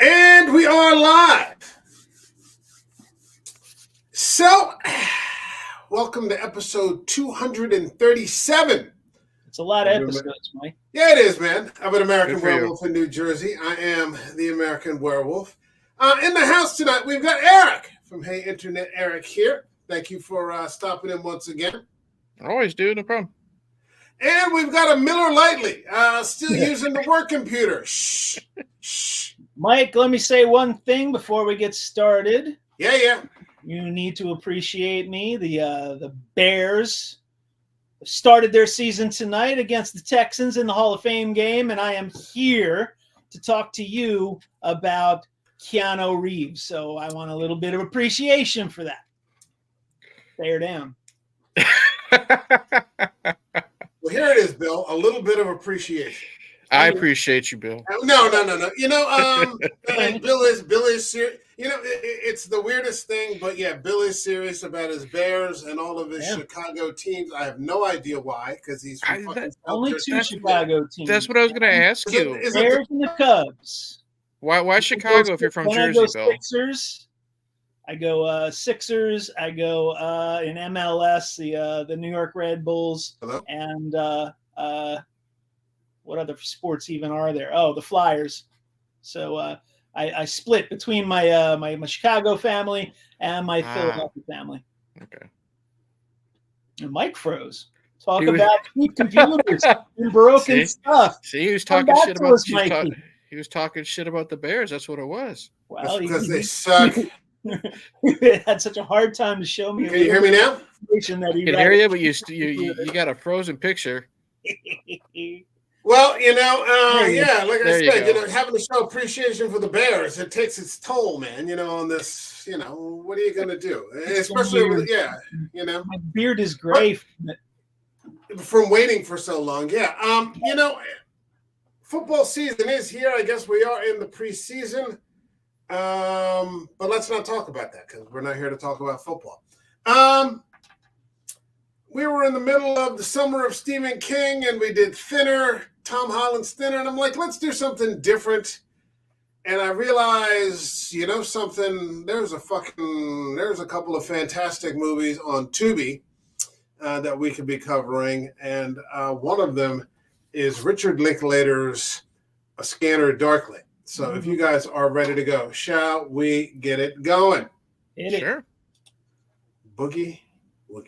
And we are live. So, welcome to episode 237. It's a lot of episodes, Mike. Yeah, it is, man. I'm an American Good for you. Werewolf in New Jersey. I am the American Werewolf. In the house tonight, we've got Eric from Hey Internet. Eric here. Thank you for stopping in once again. Always do, no problem. And we've got a Miller Lightly, still using the work computer. Shh. Mike, let me say one thing before we get started. Yeah. You need to appreciate me. The Bears started their season tonight against the Texans in the Hall of Fame game, and I am here to talk to you about Keanu Reeves. So I want a little bit of appreciation for that. Bear down. Well, here it is, Bill. A little bit of appreciation. I appreciate you, Bill. No. You know, Bill is serious. You know, it's the weirdest thing, but yeah, Bill is serious about his Bears and all of his Chicago teams. I have no idea why, because he's from fucking only two Chicago teams. That's what I was going to ask you. Bears and the Cubs. Why Chicago if you're from Jersey, Bill? Sixers. I go Sixers. I go in MLS, the New York Red Bulls. Hello? And what other sports even are there? Oh, the Flyers. So I split between my my Chicago family and my Philadelphia family. Okay. And Mike froze. Talk about cheap computers and broken stuff. See, he was talking shit about he was talking shit about the Bears. That's what it was. Well, because they suck. He had such a hard time to show me. Can you hear me now? That I can hear you, but you got a frozen picture. Well, you know, yeah, like I said, you know, having to show appreciation for the Bears, it takes its toll, man. You know, on this, you know, what are you going to do? Especially with, you know. My beard is gray. From waiting for so long, yeah. You know, football season is here. I guess we are in the preseason. But let's not talk about that because we're not here to talk about football. We were in the middle of the summer of Stephen King and we did Thinner, Tom Holland's Thinner, and I'm like, let's do something different. And I realized, you know something, there's a couple of fantastic movies on Tubi that we could be covering. And one of them is Richard Linklater's A Scanner Darkly. So if you guys are ready to go, shall we get it going? Sure. Boogie Woogie.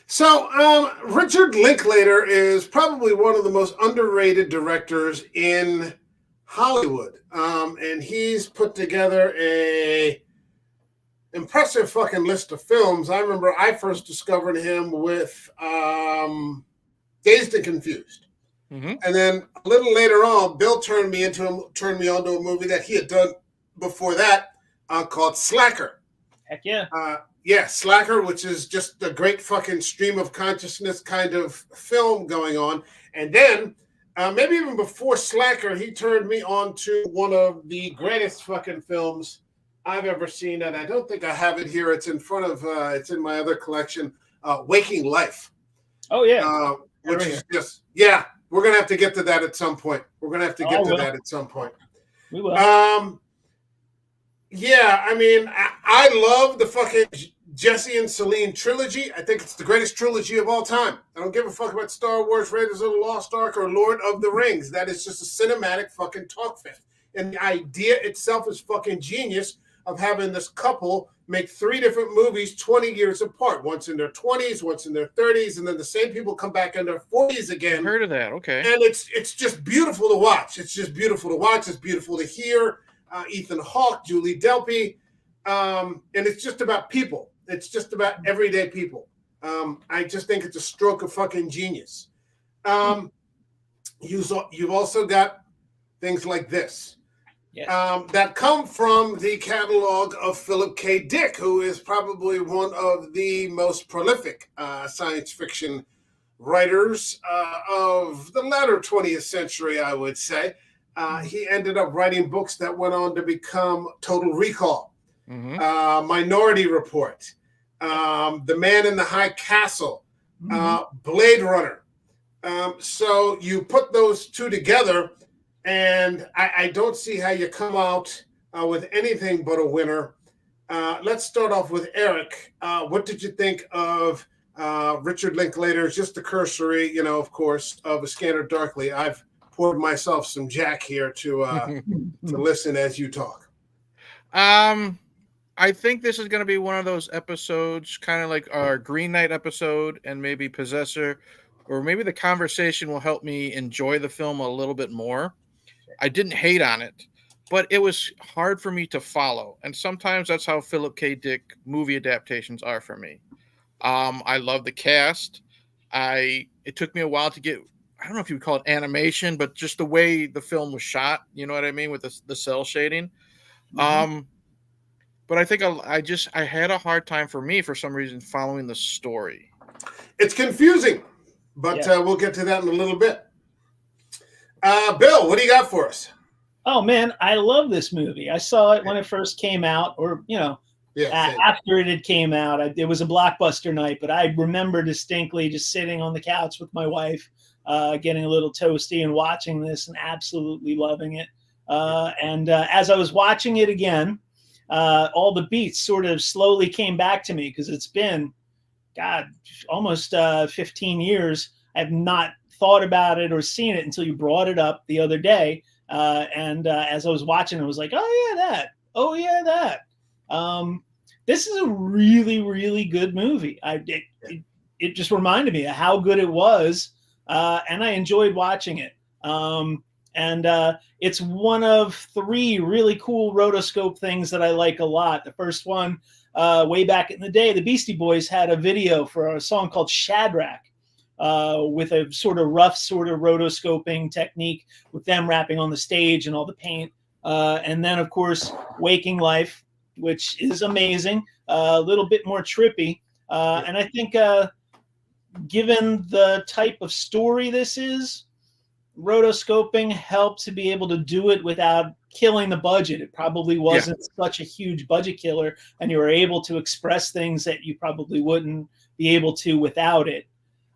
So, Richard Linklater is probably one of the most underrated directors in Hollywood. And he's put together a impressive fucking list of films. I remember I first discovered him with Dazed and Confused. Mm-hmm. And then a little later on, Bill turned me onto a movie that he had done before that called Slacker. Heck yeah. Yeah, Slacker, which is just a great fucking stream of consciousness kind of film going on. And then, maybe even before Slacker, he turned me on to one of the greatest fucking films I've ever seen. And I don't think I have it here. It's in front of, it's in my other collection, Waking Life. Oh, yeah. Which is just, yeah, we're going to have to get to that at some point. We're going to have to get to that at some point. We will. Yeah, I mean, I love the fucking Jesse and Celine trilogy. I think it's the greatest trilogy of all time. I don't give a fuck about Star Wars, Raiders of the Lost Ark, or Lord of the Rings. That is just a cinematic fucking talk fest. And the idea itself is fucking genius of having this couple make 3 different movies 20 years apart. Once in their 20s, once in their 30s, and then the same people come back in their 40s again. I've heard of that, okay. And it's just beautiful to watch. It's just beautiful to watch. It's beautiful to hear. Ethan Hawke, Julie Delpy, and it's just about people. It's just about everyday people. I just think it's a stroke of fucking genius. You've also got things like this. Yes. That come from the catalog of Philip K. Dick, who is probably one of the most prolific science fiction writers of the latter 20th century, I would say. He ended up writing books that went on to become Total Recall, Minority Report, The Man in the High Castle, Blade Runner. So you put those two together, and I don't see how you come out with anything but a winner. Let's start off with Eric. What did you think of Richard Linklater's, just the cursory, of course, of A Scanner Darkly? I've poured myself some Jack here to listen as you talk. I think this is going to be one of those episodes, kind of like our Green Knight episode and maybe Possessor, or maybe the conversation will help me enjoy the film a little bit more. I didn't hate on it, but it was hard for me to follow. And sometimes that's how Philip K. Dick movie adaptations are for me. I love the cast. It took me a while to get, I don't know if you would call it animation, but just the way the film was shot, you know what I mean, with the cell shading. But I think I had a hard time, for me, for some reason, following the story. It's confusing, but we'll get to that in a little bit. Bill, what do you got for us? Oh man, I love this movie. I saw it when it first came out, or after it had came out. It was a blockbuster night, but I remember distinctly just sitting on the couch with my wife, getting a little toasty and watching this and absolutely loving it. And as I was watching it again, all the beats sort of slowly came back to me, because it's been, almost 15 years. I have not thought about it or seen it until you brought it up the other day. And as I was watching, I was like, oh yeah, that. Oh yeah, that. This is a really, really good movie. It just reminded me of how good it was, and I enjoyed watching it. And it's one of three really cool rotoscope things that I like a lot. The first one, way back in the day, the Beastie Boys had a video for a song called Shadrach, with a sort of rough sort of rotoscoping technique with them rapping on the stage and all the paint. And then, of course, Waking Life, which is amazing, a little bit more trippy. And I think given the type of story this is, rotoscoping helped to be able to do it without killing the budget. It probably wasn't such a huge budget killer, and you were able to express things that you probably wouldn't be able to without it.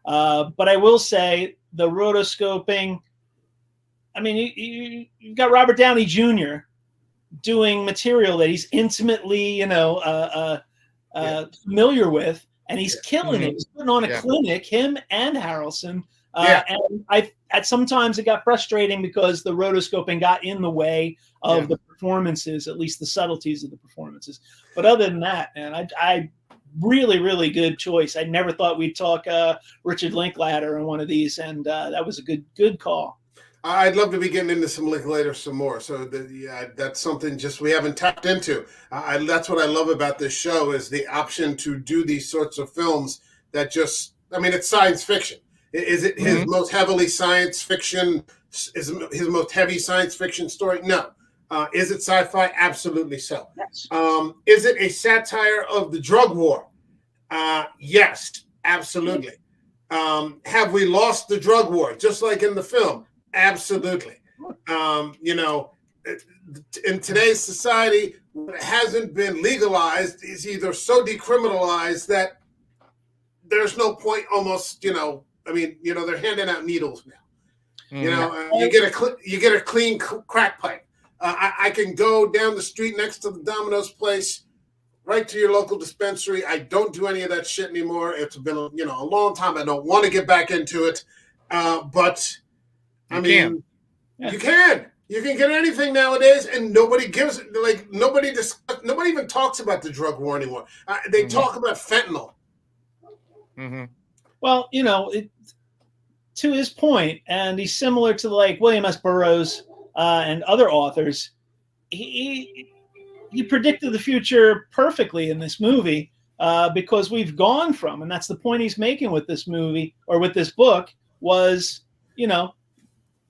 But I will say the rotoscoping, I mean, you've got Robert Downey Jr. doing material that he's intimately, familiar with, and he's killing it. He's putting on a clinic, him and Harrelson. And sometimes it got frustrating because the rotoscoping got in the way of the performances, at least the subtleties of the performances. But other than that, man, I really, really good choice. I never thought we'd talk Richard Linklater on one of these, and that was a good call. I'd love to be getting into some Linklater some more. So that's something just we haven't tapped into. That's what I love about this show, is the option to do these sorts of films that just, I mean, it's science fiction. Is it his most heavily science fiction? Is his most heavy science fiction story? No. Is it sci-fi? Absolutely so. Yes. Is it a satire of the drug war? Yes, absolutely. Have we lost the drug war, just like in the film? Absolutely. In today's society, what hasn't been legalized is either so decriminalized that there's no point almost, they're handing out needles now. You get a clean crack pipe. I can go down the street next to the Domino's place, right to your local dispensary. I don't do any of that shit anymore. It's been, a long time. I don't want to get back into it. But you can. You can get anything nowadays, and nobody gives it. Like nobody even talks about the drug war anymore. They talk about fentanyl. Well, to his point, and he's similar to like William S. Burroughs and other authors. He predicted the future perfectly in this movie, because we've gone from, and that's the point he's making with this movie or with this book, was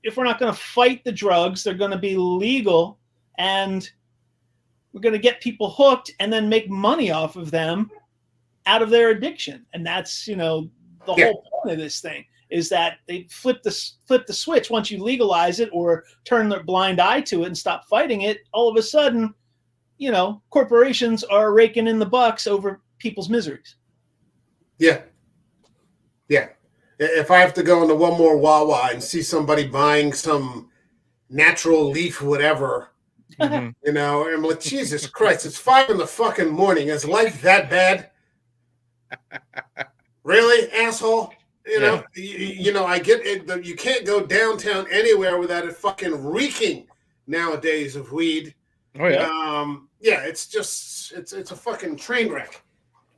if we're not going to fight the drugs, they're going to be legal, and we're going to get people hooked and then make money off of them out of their addiction. And that's, the whole point of this thing is that they flip the switch once you legalize it or turn their blind eye to it and stop fighting it. All of a sudden, corporations are raking in the bucks over people's miseries. Yeah. Yeah. If I have to go into one more Wawa and see somebody buying some natural leaf, whatever, I'm like, Jesus Christ, it's 5 in the fucking morning. Is life that bad? Really, asshole? I get it. You can't go downtown anywhere without it fucking reeking nowadays of weed. Oh yeah. It's a fucking train wreck.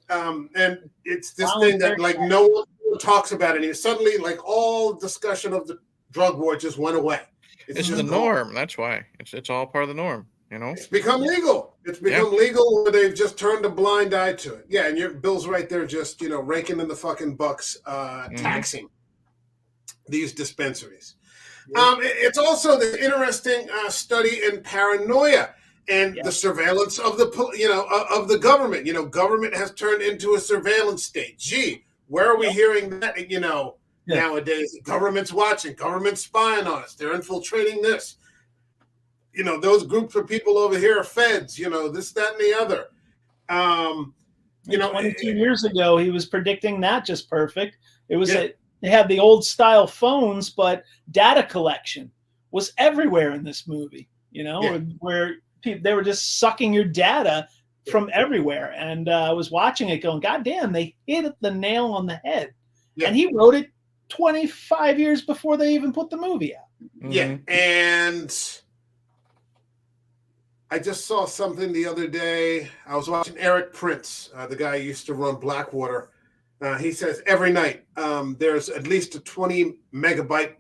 And it's this thing that like no one talks about it. And suddenly, like all discussion of the drug war just went away. It's the norm. That's why it's all part of the norm. It's become legal. It's become legal where they've just turned a blind eye to it. Yeah, and your Bill's right there, just raking in the fucking bucks, taxing these dispensaries. It's also the interesting study in paranoia and the surveillance of of the government. Government has turned into a surveillance state. Gee, where are we hearing that? Nowadays, government's watching, government's spying on us. They're infiltrating this. Those groups of people over here are feds. This, that, and the other. 22 years ago, he was predicting that just perfect. It was they had the old style phones, but data collection was everywhere in this movie. Where they were just sucking your data from everywhere. And I was watching it going, God damn, they hit the nail on the head. Yeah. And he wrote it 25 years before they even put the movie out. Yeah. And I just saw something the other day. I was watching Eric Prince, the guy who used to run Blackwater. He says every night there's at least a 20 megabyte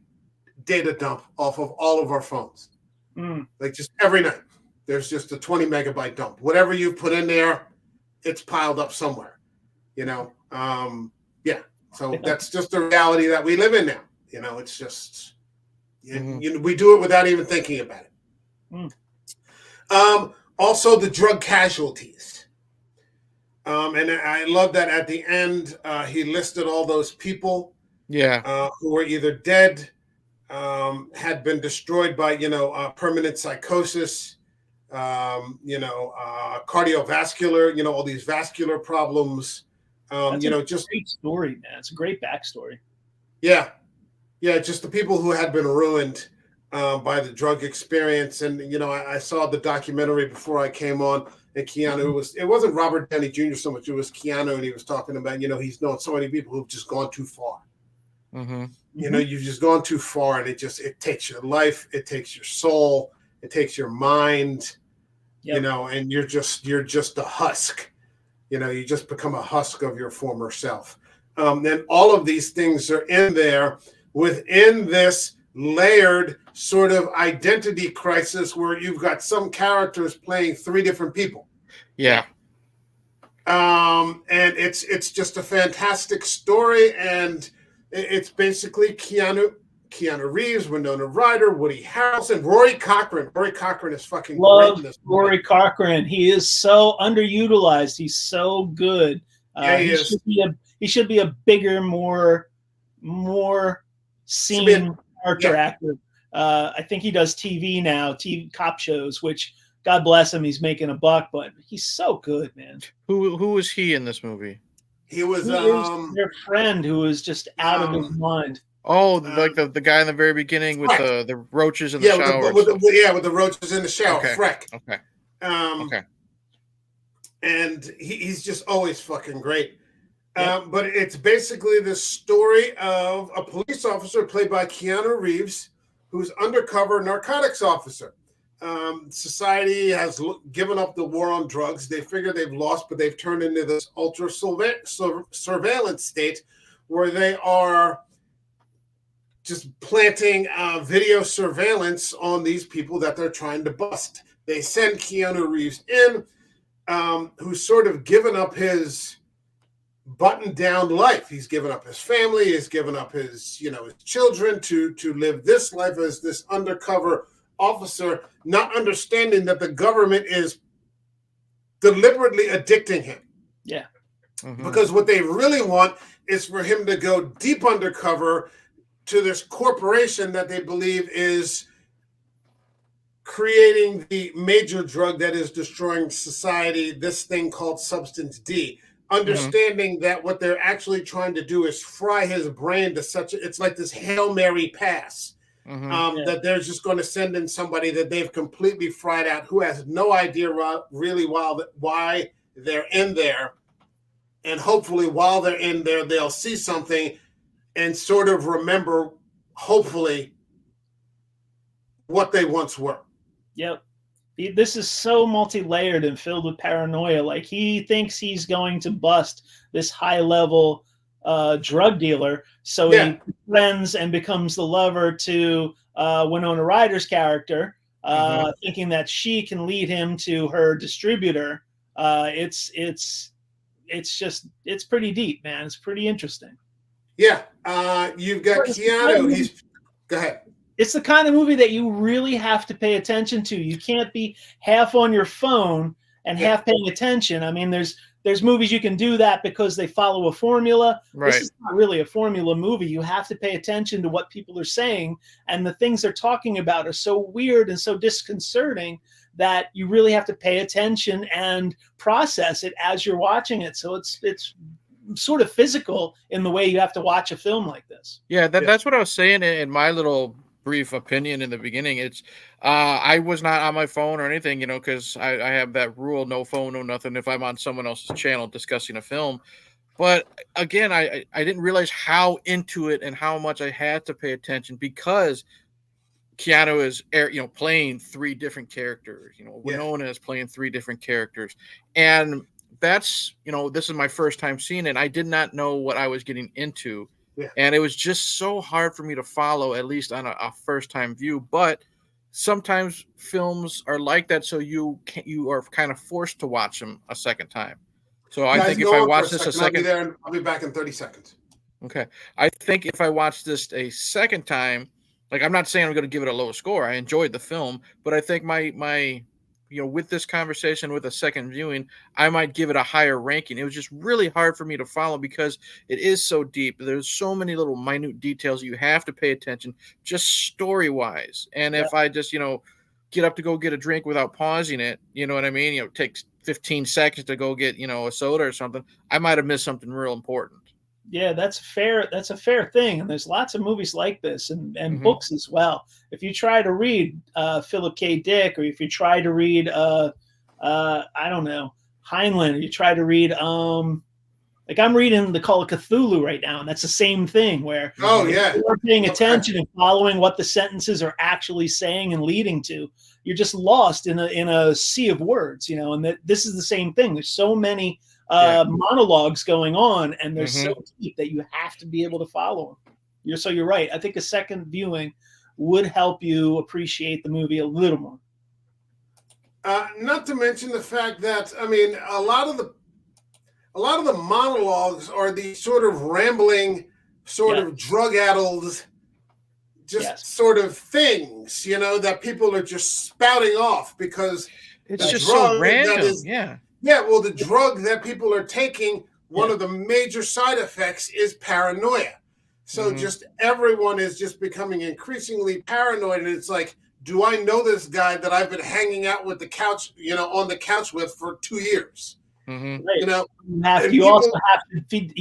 data dump off of all of our phones. Like just every night. There's just a 20 megabyte dump. Whatever you put in there, it's piled up somewhere. So that's just the reality that we live in now. It's just we do it without even thinking about it. Also the drug casualties. And I love that at the end he listed all those people who were either dead, had been destroyed by permanent psychosis, cardiovascular, all these vascular problems. Just a great story, man. It's a great backstory. Yeah, just the people who had been ruined by the drug experience. And I saw the documentary before I came on, and Keanu it wasn't Robert Downey Jr. so much, it was Keanu, and he was talking about he's known so many people who've just gone too far. You've just gone too far, and it takes your life, it takes your soul, it takes your mind, and you're just a husk. You just become a husk of your former self. And all of these things are in there within this layered sort of identity crisis where you've got some characters playing 3 different people. Yeah. And it's just a fantastic story, and it's basically Keanu Reeves, Winona Ryder, Woody Harrelson, Rory Cochrane. Rory Cochrane is fucking great in this movie. Rory Cochrane. He is so underutilized. He's so good. He is. He should be a bigger, more seen character actor. I think he does TV now, TV cop shows, which God bless him, he's making a buck, but he's so good, man. Who was he in this movie? He was their friend who was just out of his mind. Oh, like the guy in the very beginning with the roaches in the shower. With the roaches in the shower. Okay. Freck. Okay. Okay. And he's just always fucking great. But it's basically the story of a police officer played by Keanu Reeves, who's undercover narcotics officer. Society has given up the war on drugs. They figure they've lost, but they've turned into this ultra surveillance state where they are just planting video surveillance on these people that they're trying to bust. They send Keanu Reeves in, who's sort of given up his buttoned down life. He's given up his family, he's given up his his children to live this life as this undercover officer, not understanding that the government is deliberately addicting him. Yeah. Because what they really want is for him to go deep undercover to this corporation that they believe is creating the major drug that is destroying society, this thing called substance D. Understanding that what they're actually trying to do is fry his brain to it's like this Hail Mary pass. That they're just going to send in somebody that they've completely fried out, who has no idea really why they're in there. And hopefully while they're in there, they'll see something and sort of remember, hopefully, what they once were. Yep. This is so multi-layered and filled with paranoia. Like, he thinks he's going to bust this high-level drug dealer, so he friends and becomes the lover to Winona Ryder's character, thinking that she can lead him to her distributor. It's pretty deep, man. It's pretty interesting. Yeah. You've got Keanu. Go ahead. It's the kind of movie that you really have to pay attention to. You can't be half on your phone and half paying attention. I mean, there's movies you can do that because they follow a formula. Right. This is not really a formula movie. You have to pay attention to what people are saying, and the things they're talking about are so weird and so disconcerting that you really have to pay attention and process it as you're watching it. So it's sort of physical in the way you have to watch a film like this. Yeah, that's what I was saying in my little brief opinion in the beginning. It's I was not on my phone or anything, because I have that rule: no phone, no nothing, if I'm on someone else's channel discussing a film. But again, I didn't realize how into it and how much I had to pay attention, because Keanu is playing three different characters. Winona is playing three different characters, and that's this is my first time seeing it. I did not know what I was getting into. Yeah. And it was just so hard for me to follow, at least on a first-time view. But sometimes films are like that, so you are kind of forced to watch them a second time. So I think if I watch this a second, I'll be back in 30 seconds. Okay, I think if I watch this a second time, like, I'm not saying I'm going to give it a low score. I enjoyed the film, but I think my with this conversation, with a second viewing, I might give it a higher ranking. It was just really hard for me to follow because it is so deep. There's so many little minute details you have to pay attention, just story-wise. And if I just, get up to go get a drink without pausing it, you know what I mean? It takes 15 seconds to go get, a soda or something. I might have missed something real important. Yeah, that's a fair thing. And there's lots of movies like this and books as well. If you try to read Philip K. Dick, or if you try to read I don't know, Heinlein, or you try to read like, I'm reading The Call of Cthulhu right now, and that's the same thing where you're paying attention and following what the sentences are actually saying and leading to. You're just lost in a sea of words, and this is the same thing. There's so many monologues going on, and they're so deep that you have to be able to follow them. You're right. I think a second viewing would help you appreciate the movie a little more. Not to mention the fact that, I mean, a lot of the monologues are these sort of rambling, sort of drug-addled, sort of things, that people are just spouting off because it's just so random. Yeah, well, the drug that people are taking, one of the major side effects is paranoia. So just everyone is just becoming increasingly paranoid. And it's like, do I know this guy that I've been hanging out with the couch, on the couch with for 2 years? Right. You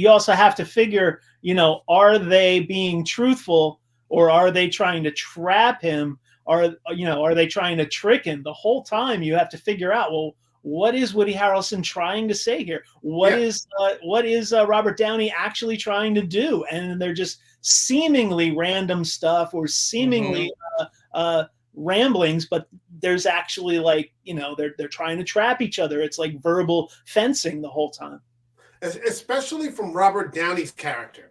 also have to figure, are they being truthful, or are they trying to trap him? Are they trying to trick him? The whole time you have to figure out, well, what is Woody Harrelson trying to say here? What is Robert Downey actually trying to do? And they're just seemingly random stuff, or seemingly ramblings, but there's actually, like, they're trying to trap each other. It's like verbal fencing the whole time. Especially from Robert Downey's character,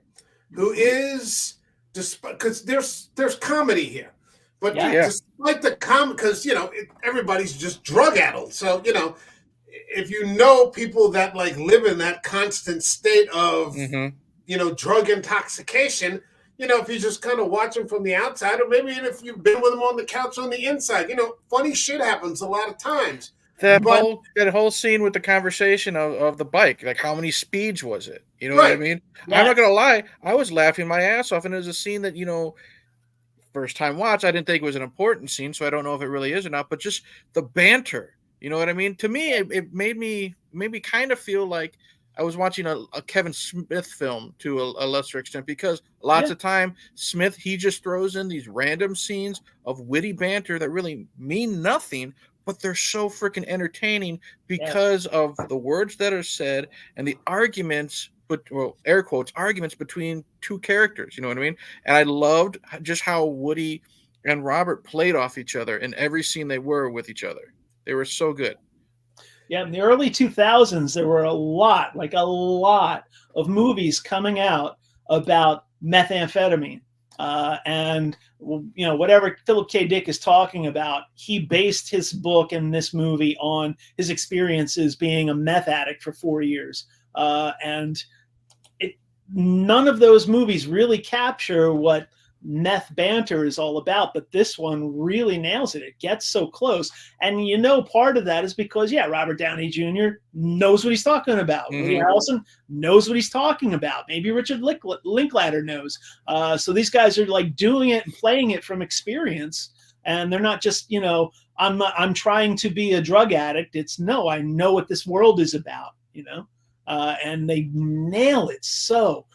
who is, because there's comedy here. But despite the because everybody's just drug addled, so if you know people that like live in that constant state of, drug intoxication, if you just kind of watch them from the outside, or maybe even if you've been with them on the couch on the inside, funny shit happens a lot of times. That whole scene with the conversation of the bike, like how many speeds was it? You know what I mean? Yeah. I'm not gonna lie, I was laughing my ass off, and it was a scene that first time watch, I didn't think it was an important scene, so I don't know if it really is or not. But just the banter, you know what I mean? To me, it made me kind of feel like I was watching a Kevin Smith film to a lesser extent, because lots of time Smith, he just throws in these random scenes of witty banter that really mean nothing, but they're so freaking entertaining because of the words that are said and the arguments, air quotes, arguments between two characters. You know what I mean? And I loved just how Woody and Robert played off each other in every scene they were with each other. They were so good. Yeah, in the early 2000s, there were a lot of movies coming out about methamphetamine. And whatever Philip K. Dick is talking about, he based his book and this movie on his experiences being a meth addict for 4 years. And none of those movies really capture what meth banter is all about, but this one really nails it. It gets so close. And part of that is because, Robert Downey Jr. knows what he's talking about. Woody Harrelson knows what he's talking about. Maybe Richard Linklater knows. So these guys are like doing it and playing it from experience. And they're not just, I'm trying to be a drug addict. It's no, I know what this world is about, and they nail it so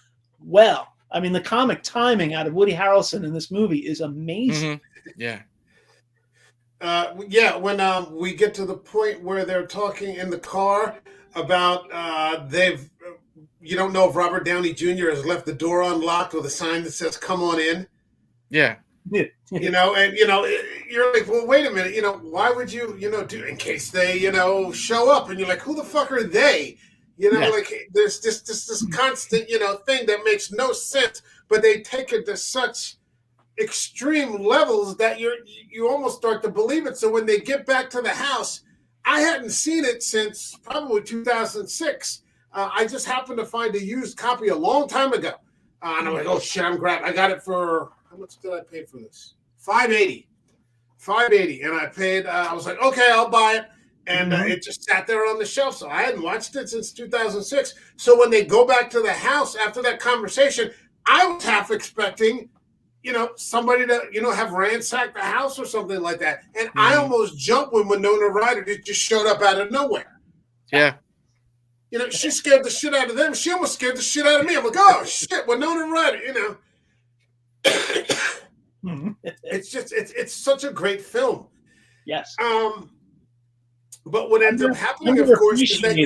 well. I mean, the comic timing out of Woody Harrelson in this movie is amazing. Yeah. When we get to the point where they're talking in the car about you don't know if Robert Downey Jr. has left the door unlocked with a sign that says "Come on in." Yeah. You're like, well, wait a minute, why would you, do in case they, show up, and you're like, who the fuck are they? Like there's this constant, thing that makes no sense, but they take it to such extreme levels that you almost start to believe it. So when they get back to the house, I hadn't seen it since probably 2006. I just happened to find a used copy a long time ago. And I'm like, oh shit, I got it for, how much did I pay for this? $5.80. And I paid, I was like, okay, I'll buy it. And it just sat there on the shelf. So I hadn't watched it since 2006. So when they go back to the house after that conversation, I was half expecting, somebody to, have ransacked the house or something like that. And I almost jumped when Winona Ryder just showed up out of nowhere. Yeah. She scared the shit out of them. She almost scared the shit out of me. I'm like, oh shit, Winona Ryder, It's just, it's such a great film. Yes. But what ends up happening, of course, is that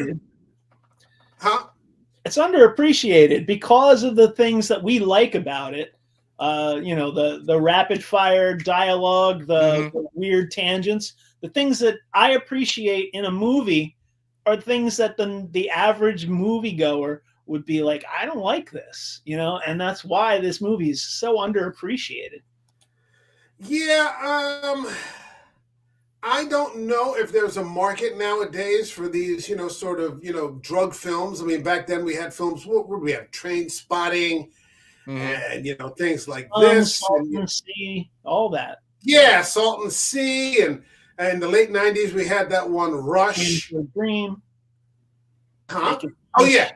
it's underappreciated because of the things that we like about it. The rapid fire dialogue, the weird tangents, the things that I appreciate in a movie are things that the average moviegoer would be like, I don't like this, and that's why this movie is so underappreciated. Yeah, I don't know if there's a market nowadays for these, sort of, drug films. I mean, back then we had films, what would we have? Train Spotting and, things like this. Salt and Sea, all that. Yeah, Salt and Sea. And in the late 90s, we had that one, Rush. Dream. Huh? Oh, yeah.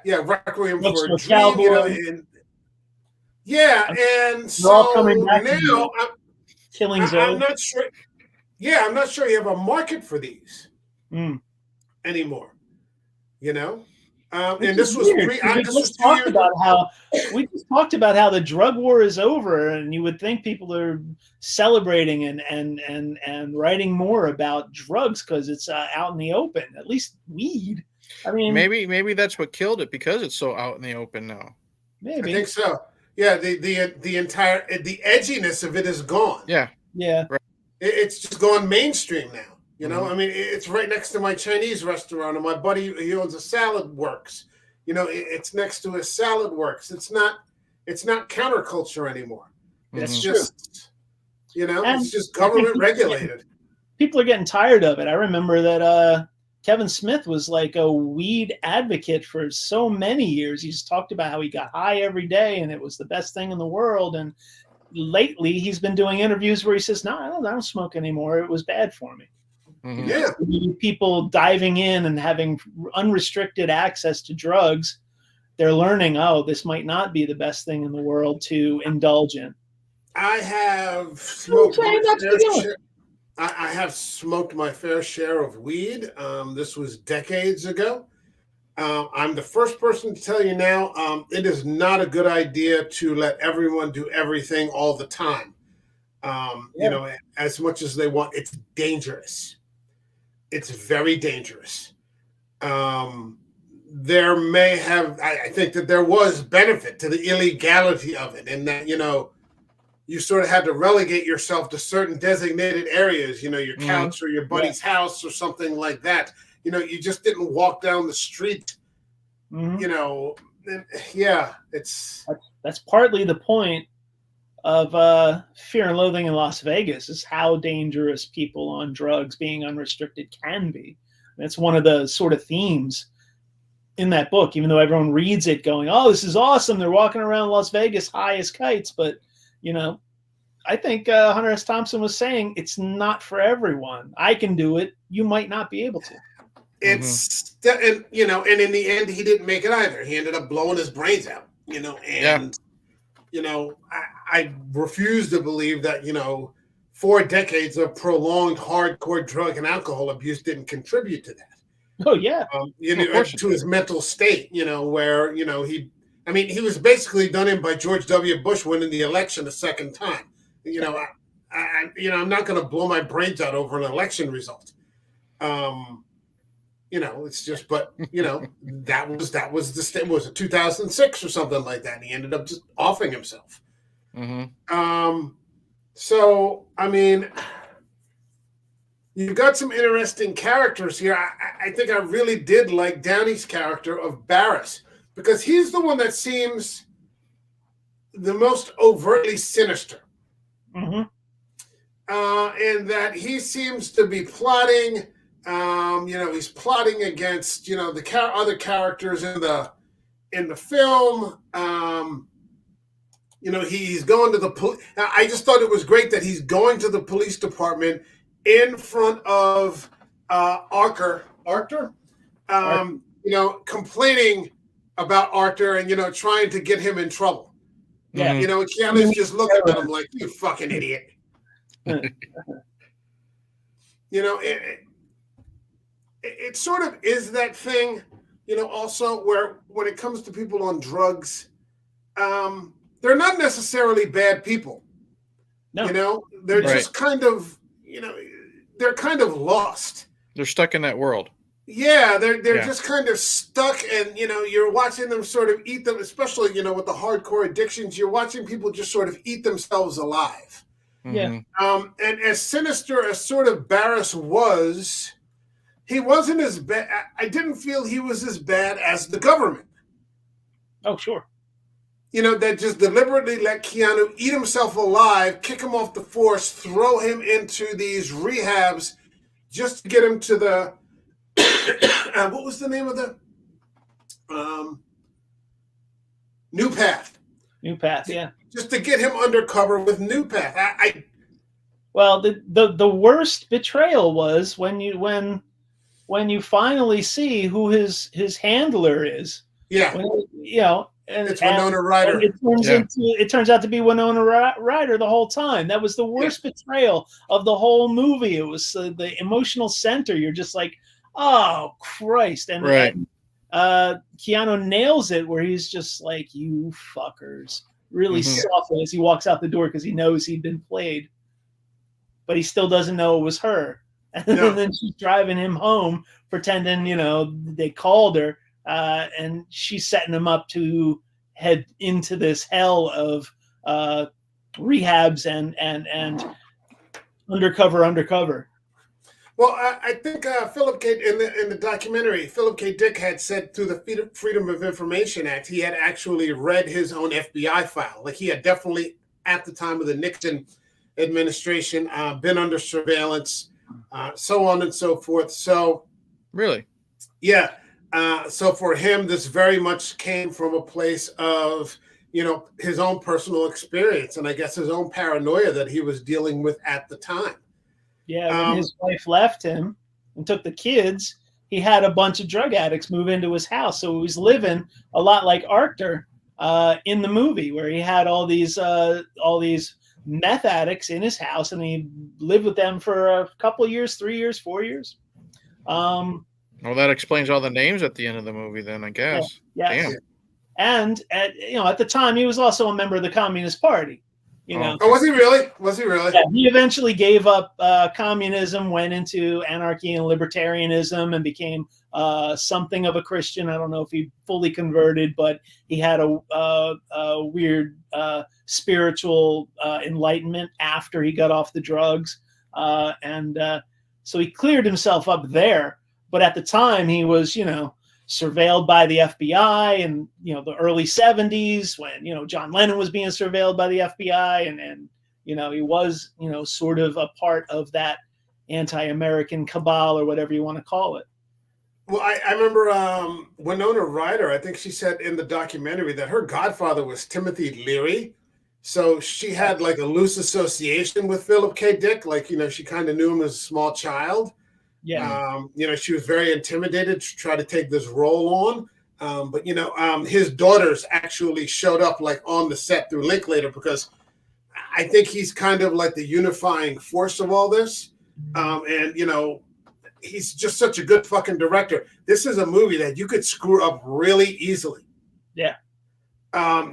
Requiem for a Dream. Cowboy. And so now I'm not sure. Yeah, I'm not sure you have a market for these anymore. And this was we just talked about how the drug war is over, and you would think people are celebrating and writing more about drugs because it's out in the open. At least weed. I mean, maybe that's what killed it, because it's so out in the open now. Maybe I think so. Yeah, the entire edginess of it is gone. Yeah. Right. It's just gone mainstream now. I mean, it's right next to my Chinese restaurant, and my buddy, he owns a Salad Works. It's next to a Salad Works. It's not counterculture anymore. It's just, it's just government regulated. People are getting tired of it. I remember that Kevin Smith was like a weed advocate for so many years. He's talked about how he got high every day and it was the best thing in the world. And lately he's been doing interviews where he says, no, I don't smoke anymore. It was bad for me. Mhm. Yeah. People diving in and having unrestricted access to drugs, they're learning, oh, this might not be the best thing in the world to indulge in. I have smoked my fair share. I have smoked my fair share of weed. This was decades ago. I'm the first person to tell you now, it is not a good idea to let everyone do everything all the time. You know, as much as they want, it's dangerous. It's very dangerous. There may have, I think that there was benefit to the illegality of it, and that, you know, you sort of had to relegate yourself to certain designated areas, you know, your couch or your buddy's house or something like that. You know, you just didn't walk down the street, you know. Yeah, that's partly the point of Fear and Loathing in Las Vegas, is how dangerous people on drugs being unrestricted can be. That's one of the sort of themes in that book, even though everyone reads it going, oh, this is awesome. They're walking around Las Vegas high as kites. But, you know, I think Hunter S. Thompson was saying it's not for everyone. I can do it. You might not be able to. It's, and, you know, and in the end, he didn't make it either. He ended up blowing his brains out, you know, and, you know, I refuse to believe that, you know, 4 decades of prolonged hardcore drug and alcohol abuse didn't contribute to that. Oh, yeah. You know, to his mental state, you know, where, you know, he was basically done in by George W. Bush winning the election a second time. You know, I'm not going to blow my brains out over an election result. You know, it's just, but, you know, that was the state. Was it 2006 or something like that? And he ended up just offing himself. So, I mean, you've got some interesting characters here. I think I really did like Downey's character of Barris, because he's the one that seems the most overtly sinister. And that he seems to be plotting, you know, he's plotting against, you know, the other characters in the film. You know, he's going to the police. I just thought it was great that he's going to the police department in front of Arthur, you know, complaining about Arthur and, you know, trying to get him in trouble. Yeah. You know, Keanu's just looking at him like, you fucking idiot. You know, it sort of is that thing, you know, also where when it comes to people on drugs, they're not necessarily bad people. No. You know, they're just kind of, you know, they're kind of lost. They're stuck in that world. Yeah, they're just kind of stuck, and, you know, you're watching them sort of eat them, especially, you know, with the hardcore addictions, you're watching people just sort of eat themselves alive. Yeah. And as sinister as sort of Barris was, he wasn't as bad. I didn't feel he was as bad as the government. Oh, sure. You know, that just deliberately let Keanu eat himself alive, kick him off the force, throw him into these rehabs just to get him to the, what was the name of the? New Path. New Path, yeah. Just to get him undercover with New Path. Well, the worst betrayal was when you finally see who his handler is. Yeah. You know, and it's Winona Ryder. It turns out to be Winona Ryder the whole time. That was the worst betrayal of the whole movie. It was the emotional center. You're just like, oh Christ! And Keanu nails it where he's just like, you fuckers, really softly as he walks out the door because he knows he'd been played, but he still doesn't know it was her. And then she's driving him home, pretending, you know, they called her. And she's setting him up to head into this hell of rehabs and undercover. Well, I think Philip K. in the documentary, Philip K. Dick had said through the Freedom of Information Act, he had actually read his own FBI file. Like, he had definitely, at the time of the Nixon administration, been under surveillance, so on and so forth. So, Really? Yeah. So for him, this very much came from a place of, his own personal experience and I guess his own paranoia that he was dealing with at the time. Yeah, when his wife left him and took the kids, he had a bunch of drug addicts move into his house. So he was living a lot like Arctur in the movie, where he had all these meth addicts in his house, and he lived with them for a couple of years, 3 years, 4 years. Well, that explains all the names at the end of the movie, then, I guess. Yeah, yes. Damn. And at the time, he was also a member of the Communist Party. Oh, was he really? Yeah, he eventually gave up communism, went into anarchy and libertarianism, and became something of a Christian. I don't know if he fully converted, but he had a weird spiritual enlightenment after he got off the drugs. So he cleared himself up there. But at the time, he was, surveilled by the FBI in, the early 70s when, John Lennon was being surveilled by the FBI. And he was, sort of a part of that anti-American cabal or whatever you want to call it. Well, I remember Winona Ryder, I think she said in the documentary that her godfather was Timothy Leary. So she had like a loose association with Philip K. Dick. Like, she kind of knew him as a small child. Yeah. She was very intimidated to try to take this role on. But his daughters actually showed up like on the set through Linklater because I think he's kind of like the unifying force of all this. He's just such a good fucking director. This is a movie that you could screw up really easily. Yeah.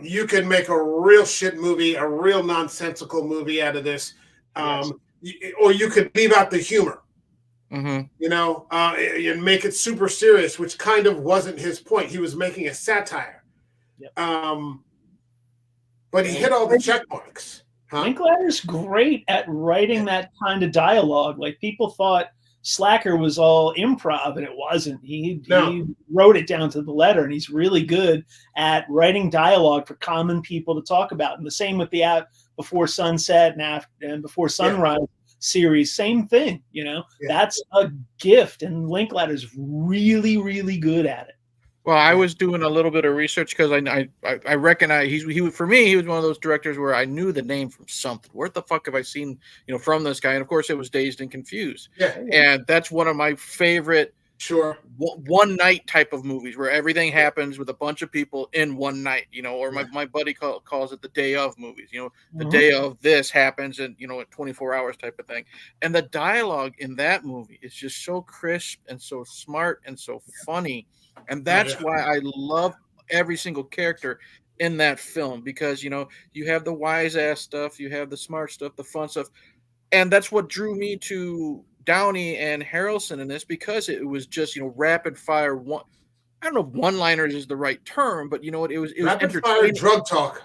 You could make a real shit movie, a real nonsensical movie out of this. Or you could leave out the humor. Mm-hmm. And make it super serious, which kind of wasn't his point. He was making a satire. Yep. But he hit all the check marks. Linklater's great at writing that kind of dialogue. Like, people thought Slacker was all improv, and it wasn't. He wrote it down to the letter, and he's really good at writing dialogue for common people to talk about. And the same with the Before Sunset and Before Sunrise. Yeah. Series, same thing. That's a gift, and Linklater's really, really good at it. Well, I was doing a little bit of research because I recognize he for me, he was one of those directors where I knew the name from something. Where the fuck have I seen from this guy? And of course, it was Dazed and Confused. Yeah, and that's one of my favorite. Sure. One night type of movies where everything happens with a bunch of people in one night, or my buddy calls it the day of movies, the day of this happens in, 24 hours type of thing. And the dialogue in that movie is just so crisp and so smart and so funny. And that's why I love every single character in that film, because, you have the wise ass stuff, you have the smart stuff, the fun stuff. And that's what drew me to Downey and Harrelson in this, because it was just, rapid fire. I don't know if one-liners is the right term, but it was rapid fire drug talk.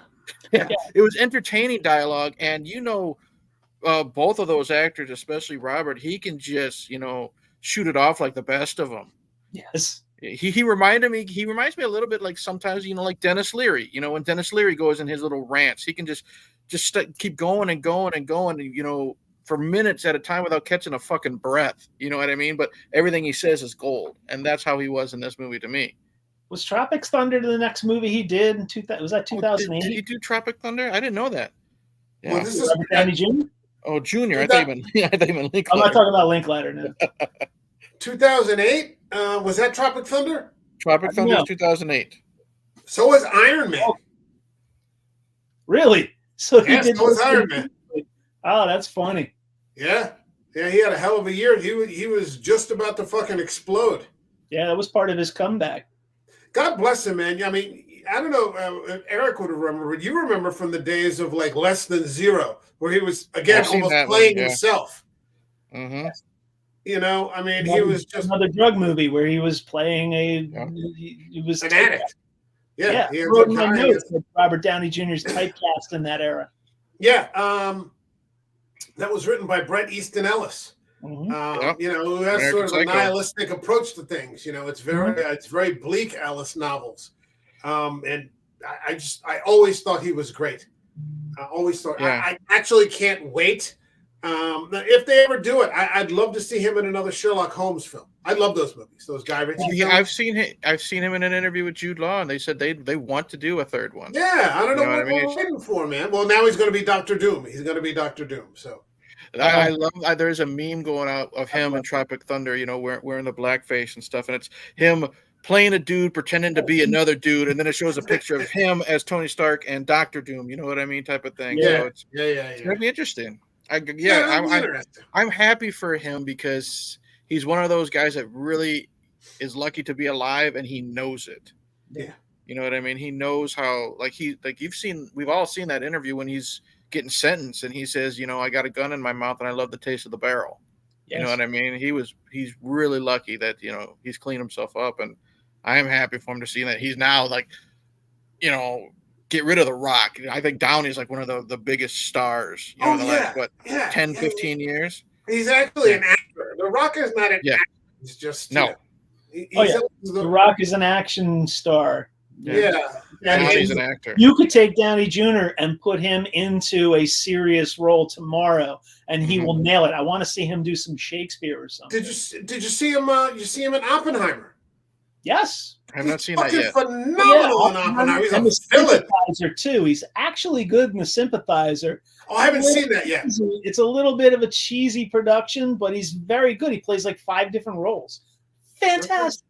Yeah, it was entertaining dialogue. And, both of those actors, especially Robert, he can just, shoot it off like the best of them. Yes. He reminds me a little bit like sometimes, like Dennis Leary, when Dennis Leary goes in his little rants, he can just keep going and going and going, for minutes at a time without catching a fucking breath. You know what I mean? But everything he says is gold. And that's how he was in this movie to me. Was Tropic Thunder the next movie he did in 2000? Was that 2008? Did he do Tropic Thunder? I didn't know that. Yeah. Well, this is Robert Downey Jr.? Oh, Junior. I thought you meant Linklater. I'm not talking about Linklater now. 2008? Was that Tropic Thunder? Tropic Thunder is 2008. So was Iron Man. Oh. Really? So he did. So was Iron Man. Oh, that's funny. Yeah, he had a hell of a year. He was just about to fucking explode. Yeah, that was part of his comeback. God bless him, man. I mean, I don't know if Eric would remember. You remember from the days of like Less Than Zero, where he was again almost playing himself. Mm-hmm. I mean, he was just another drug movie where he was playing he was an addict. Yeah. I wrote in my notes that Robert Downey Jr.'s typecast in that era. Yeah. That was written by Bret Easton Ellis. Mm-hmm. Who has American sort of Psycho. a nihilistic approach to things. It's very bleak Ellis novels. And I always thought he was great. I always thought I actually can't wait. If they ever do it, I'd love to see him in another Sherlock Holmes film. I love those movies. Those Guy Ritchie Yeah, films. I've seen him in an interview with Jude Law, and they said they want to do a third one. Yeah, I don't You know know what what I mean? we're waiting for, man. Well, now he's going to be Doctor Doom. He's going to be Doctor Doom. So I love. There's a meme going out of him in Tropic Thunder, wearing the blackface and stuff, and it's him playing a dude pretending to be another dude, and then it shows a picture of him as Tony Stark and Doctor Doom. You know what I mean, type of thing. yeah, So it's gonna be interesting. that'll be interesting. I'm happy for him because he's one of those guys that really is lucky to be alive, and he knows it. Yeah. You know what I mean? He knows how, we've all seen that interview when he's getting sentenced and he says, I got a gun in my mouth and I love the taste of the barrel. Yes. You know what I mean? He's really lucky that, he's cleaned himself up, and I am happy for him to see that he's now get rid of The Rock. I think Downey's like one of the biggest stars, last 15 years. He's actually an actor. The Rock is not an actor. He's just, no. The Rock is an action star. Yeah. And he's an actor. You could take Downey Jr. and put him into a serious role tomorrow, and he will nail it. I want to see him do some Shakespeare or something. Did you see him? You see him in Oppenheimer? Yes. I have not seen that yet. Phenomenal in Oppenheimer. He's a Sympathizer too. He's actually good in The Sympathizer. Oh, I haven't seen that yet. It's a little bit of a cheesy production, but he's very good. He plays like 5 different roles. Fantastic.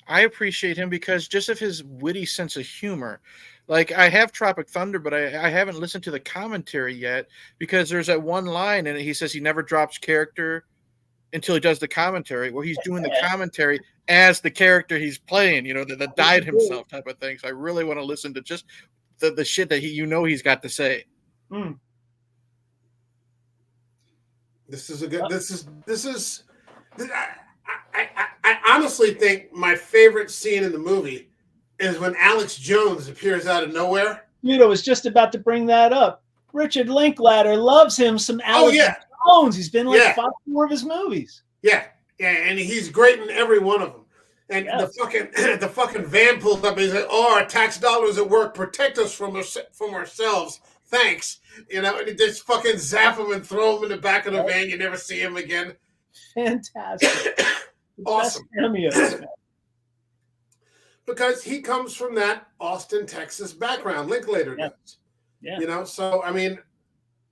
I appreciate him because just of his witty sense of humor. Like, I have Tropic Thunder, but I haven't listened to the commentary yet because there's that one line and he says he never drops character until he does the commentary, where he's doing the commentary as the character he's playing, that died himself type of thing. So I really want to listen to just the shit that he's got to say. Mm. This is a good. I honestly think my favorite scene in the movie is when Alex Jones appears out of nowhere. I was just about to bring that up. Richard Linklater loves him some Alex Jones. He's been like 5 more of his movies. Yeah, and he's great in every one of them. And the fucking van pulls up and he's like, "Oh, our tax dollars at work protect us from ourselves. Thanks." And you just fucking zap him and throw him in the back of the van. You never see him again. Fantastic. Awesome. Cameos. Because he comes from that Austin, Texas background. Linklater does. Yeah. So, I mean,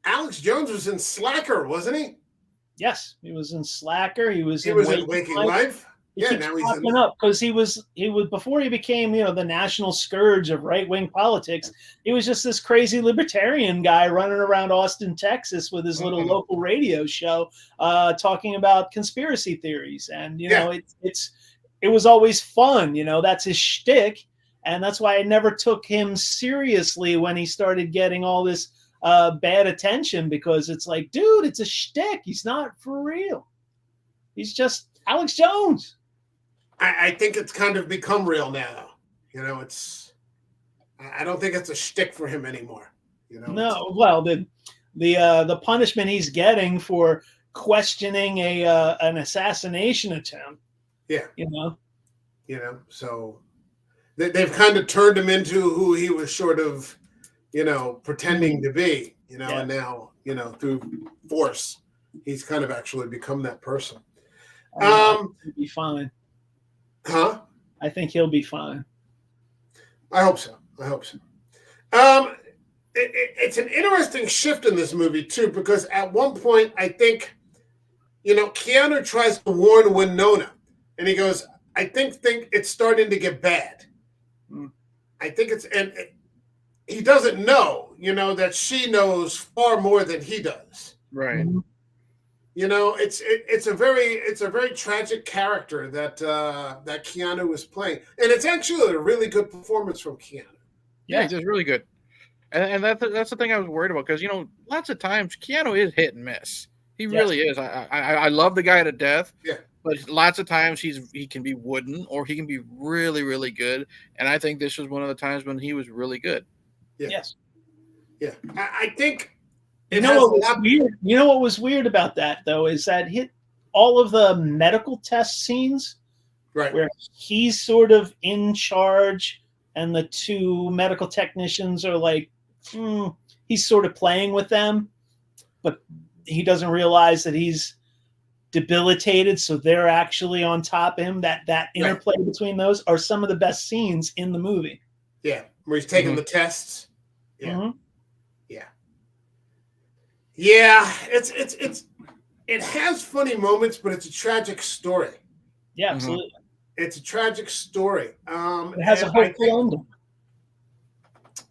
Alex Jones was in Slacker, wasn't he? Yes, he was in Slacker. He was in Waking Life. Now he's popping up because he was before he became the national scourge of right-wing politics. He was just this crazy libertarian guy running around Austin, Texas, with his little local radio show, talking about conspiracy theories. And it was always fun. That's his shtick, and that's why I never took him seriously when he started getting all this bad attention, because it's like, dude, it's a shtick. He's not for real. He's just Alex Jones. I think it's kind of become real now. I don't think it's a shtick for him anymore. No, well, the punishment he's getting for questioning an assassination attempt. Yeah. So they've kind of turned him into who he was sort of, pretending to be. And now, through force, he's kind of actually become that person. He'll be fine. Huh? I think he'll be fine. I hope so. It's an interesting shift in this movie too, because at one point I think, Keanu tries to warn Winona, and he goes, "I think it's starting to get bad." I think he doesn't know, that she knows far more than he does. Right. Mm-hmm. It's a very tragic character that Keanu is playing, and it's actually a really good performance from Keanu. Yeah, he's really good, and that's the thing I was worried about, because lots of times Keanu is hit and miss. He really is. I love the guy to death. Yeah, but lots of times he can be wooden, or he can be really, really good, and I think this was one of the times when he was really good. Yeah. Yes. Yeah, I think. What was weird about that, though, is that all of the medical test scenes, right, where he's sort of in charge and the 2 medical technicians are like, he's sort of playing with them, but he doesn't realize that he's debilitated, so they're actually on top of him. That interplay between those are some of the best scenes in the movie. Yeah, where he's taking the tests. Yeah, Mhm. yeah, yeah. It has funny moments, but it's a tragic story. Yeah, absolutely. It's a tragic story. It has a and hopeful ending.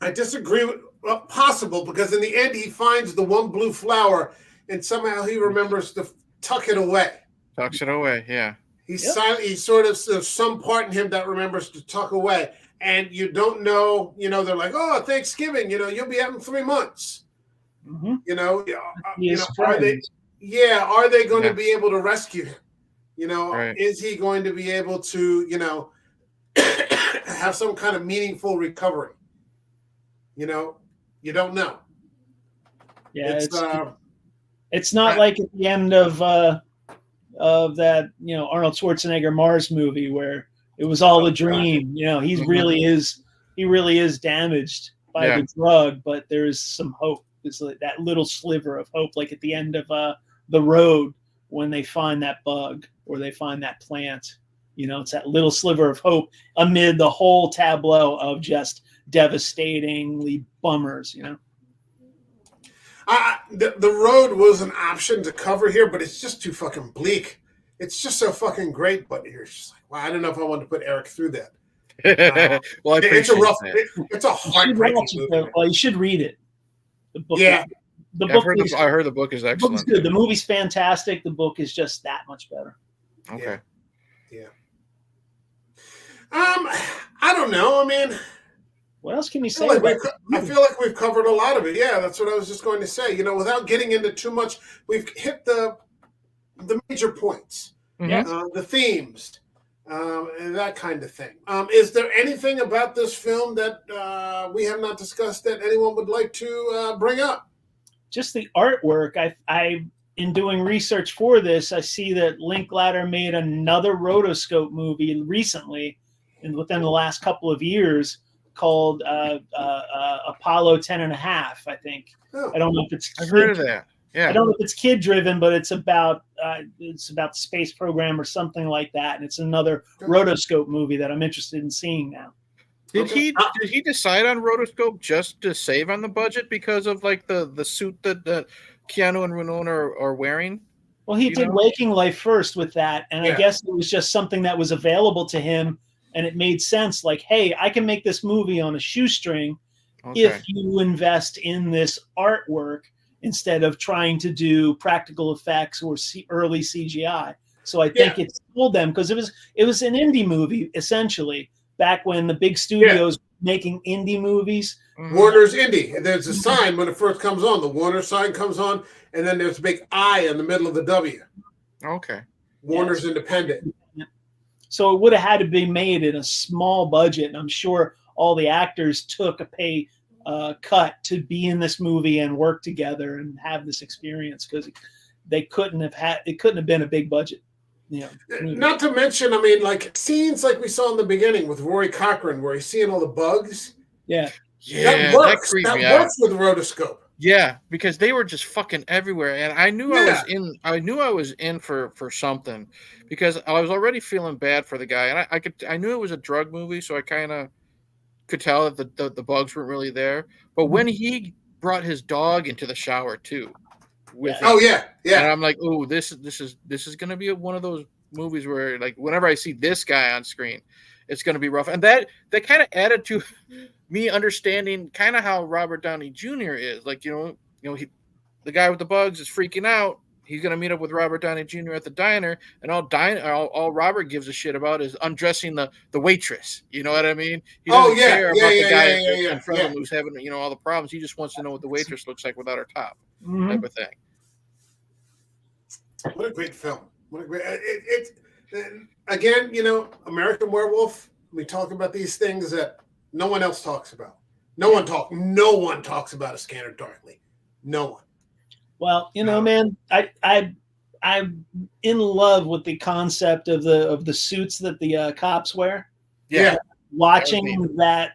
I disagree with possible, because in the end he finds the one blue flower and somehow he remembers to tuck it away. Tucks it away, yeah. He's silent. He sort of, there's some part in him that remembers to tuck away, and you don't know. They're like, "Oh, Thanksgiving. You'll be out in 3 months." Mm-hmm. Are they? Yeah, are they going to be able to rescue him? Right. Is he going to be able to, have some kind of meaningful recovery? You don't know. Yeah, it's not like at the end of that Arnold Schwarzenegger Mars movie where it was all a dream. He really is damaged by the drug, but there is some hope. There's like that little sliver of hope, like at the end of The Road when they find that bug or they find that plant. It's that little sliver of hope amid the whole tableau of just devastatingly bummers. The Road was an option to cover here, but it's just too fucking bleak. It's just so fucking great, but you're just like, wow, I don't know if I want to put Eric through that. Well, it's a rough, it's a heartbreaking movie. Well, you should read it. The book. Yeah. The book. I heard the book is excellent. The book is good. The movie's fantastic. The book is just that much better. Okay. Yeah. I don't know. I mean, what else can you say? I feel like we've covered a lot of it. Yeah, that's what I was just going to say. Without getting into too much, we've hit the major points, the themes, and that kind of thing. Is there anything about this film that we have not discussed that anyone would like to bring up? Just the artwork. I in doing research for this, I see that Linklater made another rotoscope movie recently, and within the last couple of years, called Apollo 10.5, I think. Oh, I don't know if it's I've heard of that. Yeah. I don't know if it's kid driven, but it's about the space program or something like that, and it's another rotoscope movie that I'm interested in seeing now. Did he decide on rotoscope just to save on the budget because of like the suit that Keanu and Winona are wearing? Well, he did Waking Life first with that, and I guess it was just something that was available to him, and it made sense. Like, hey, I can make this movie on a shoestring if you invest in this artwork instead of trying to do practical effects or early CGI. So I think it told them, because it was an indie movie essentially back when the big studios were making indie movies. Warner's indie. And there's a sign when it first comes on. The Warner sign comes on, and then there's a big I in the middle of the W. Okay. Warner's independent. So it would have had to be made in a small budget, and I'm sure all the actors took a pay cut to be in this movie and work together and have this experience, because it couldn't have been a big budget. Not to mention, I mean, like scenes like we saw in the beginning with Rory Cochrane, where he's seeing all the bugs. Yeah, that works. That works with rotoscope. Yeah, because they were just fucking everywhere, and I knew I was in for something, because I was already feeling bad for the guy, and I knew it was a drug movie, so I kind of could tell that the bugs weren't really there. But when he brought his dog into the shower too, with him, and I'm like, oh, this is gonna be one of those movies where, like, whenever I see this guy on screen, it's gonna be rough, and that kind of added to me understanding kind of how Robert Downey Jr. is. Like, the guy with the bugs is freaking out. He's gonna meet up with Robert Downey Jr. at the diner, and all Robert gives a shit about is undressing the waitress. You know what I mean? He doesn't care about the guy in front of him who's having all the problems. He just wants to know what the waitress looks like without her top, type of thing. What a great film! What a great again, American Werewolf. We talk about these things that no one else talks about. No one talks about A Scanner Darkly. No one. Well, man, I'm in love with the concept of the suits that the cops wear. Yeah. Watching that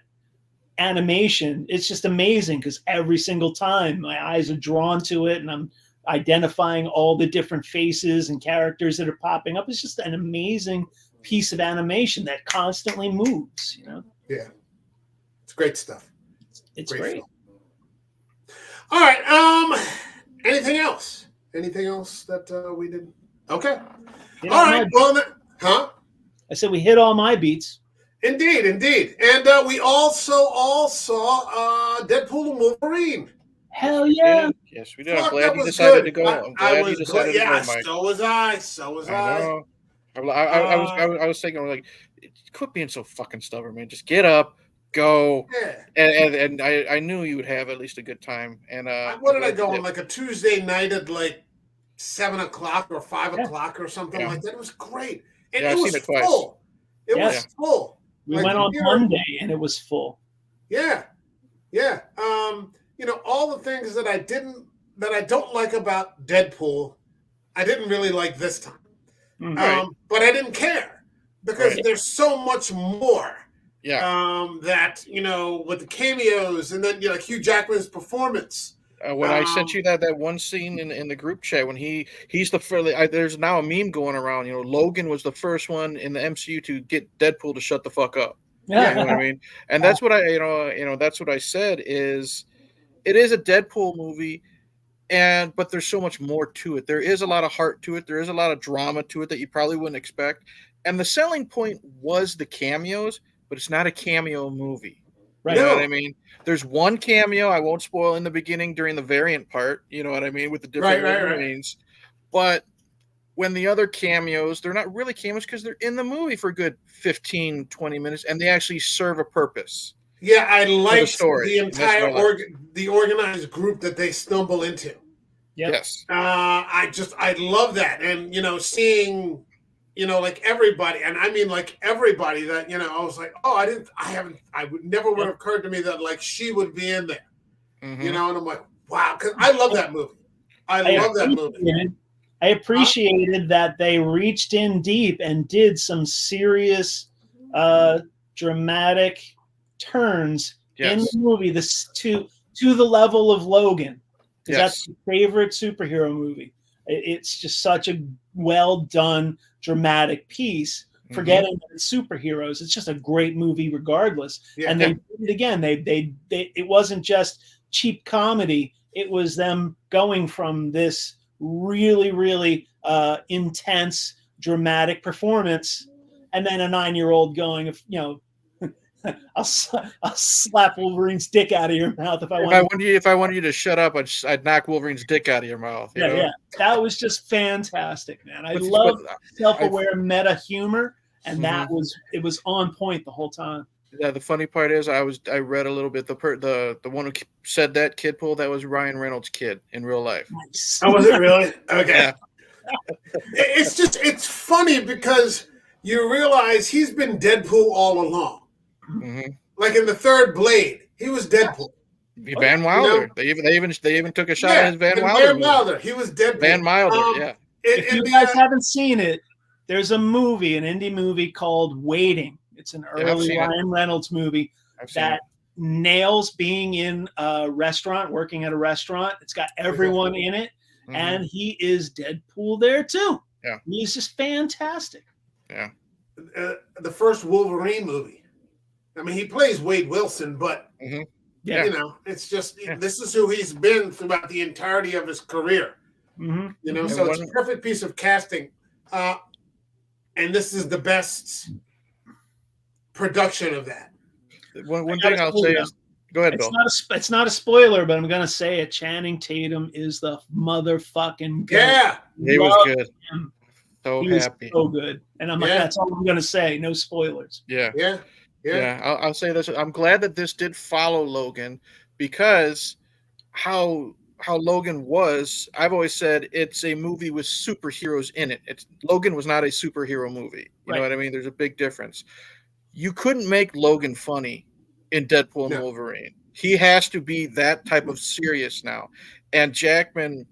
animation, it's just amazing, because every single time my eyes are drawn to it, and identifying all the different faces and characters that are popping up. It's just an amazing piece of animation that constantly moves. Yeah, it's great stuff. It's great. Film. All right. Anything else? Anything else that we did? Okay. All right. Well, huh? I said we hit all my beats. Indeed. And we also all saw Deadpool and Wolverine. Hell yeah. Yes, we did. I'm glad you decided to go. I'm glad you decided to go, Mike. So was I. I was thinking, like, quit being so fucking stubborn, man. Just get up, go. Yeah. And I knew you would have at least a good time. And what did I go on, like a Tuesday night at like 7 o'clock or 5 o'clock or something like that? It was great. And it was full. It was full. We went on Monday and it was full. Yeah. All the things that I don't like about Deadpool, I didn't really like this time. But I didn't care because there's so much more. Yeah. That with the cameos and then Hugh Jackman's performance. When I sent you that one scene in the group chat when he's the first, there's now a meme going around. Logan was the first one in the MCU to get Deadpool to shut the fuck up. Yeah. You know what I mean? And that's what that's what I said is it is a Deadpool movie, but there's so much more to it. There is a lot of heart to it. There is a lot of drama to it that you probably wouldn't expect. And the selling point was the cameos, but it's not a cameo movie. Right. You know what I mean? There's one cameo I won't spoil in the beginning during the variant part. You know what I mean? With the different Wolverines. But when the other cameos, they're not really cameos because they're in the movie for a good 15, 20 minutes, and they actually serve a purpose. Yeah, I liked the entire the organized group that they stumble into. Yep. Yes. I love that. And, seeing, like everybody, and I mean like everybody that, I was like, never would have occurred to me that like she would be in there. Mm-hmm. And I'm like, wow, because I love that movie. I love that movie. I appreciated that they reached in deep and did some serious dramatic turns in the movie to the level of Logan, because that's my favorite superhero movie. It's just such a well done dramatic piece. Forgetting that it's superheroes, it's just a great movie regardless. And they did it again. They it wasn't just cheap comedy. It was them going from this really, really intense, dramatic performance, and then a 9-year-old going, I'll slap Wolverine's dick out of your mouth if I want. If I wanted you to shut up, I'd knock Wolverine's dick out of your mouth. Yeah. That was just fantastic, man. I love self-aware meta humor, and it was on point the whole time. Yeah, the funny part is I read a little bit. The one who said that Kidpool, that was Ryan Reynolds' kid in real life. Nice. Oh, was it really? Okay. It's funny because you realize he's been Deadpool all along. Mm-hmm. Like in the third Blade, he was Deadpool. Van Wilder. They even took a shot at his Van Wilder. Van Wilder. He was Deadpool. Van Wilder. If you guys haven't seen it, there's a movie, an indie movie called Waiting. It's an early Ryan Reynolds movie that nails being in a restaurant, working at a restaurant. It's got everyone in it, and he is Deadpool there too. Yeah, he's just fantastic. Yeah, the first Wolverine movie. I mean, he plays Wade Wilson, but it's just this is who he's been throughout the entirety of his career. Mm-hmm. So it's a perfect piece of casting, and this is the best production of that. One thing I'll say is, go ahead, Bill. It's not a spoiler, but I'm gonna say it. Channing Tatum is the motherfucking goat. Yeah, he was good. He happy, so good, and I'm like, that's all I'm gonna say. No spoilers. Yeah. I'll say this. I'm glad that this did follow Logan, because how Logan was. I've always said it's a movie with superheroes in it. Logan was not a superhero movie. You know what I mean? There's a big difference. You couldn't make Logan funny in Deadpool and Wolverine. He has to be that type of serious now. And Jackman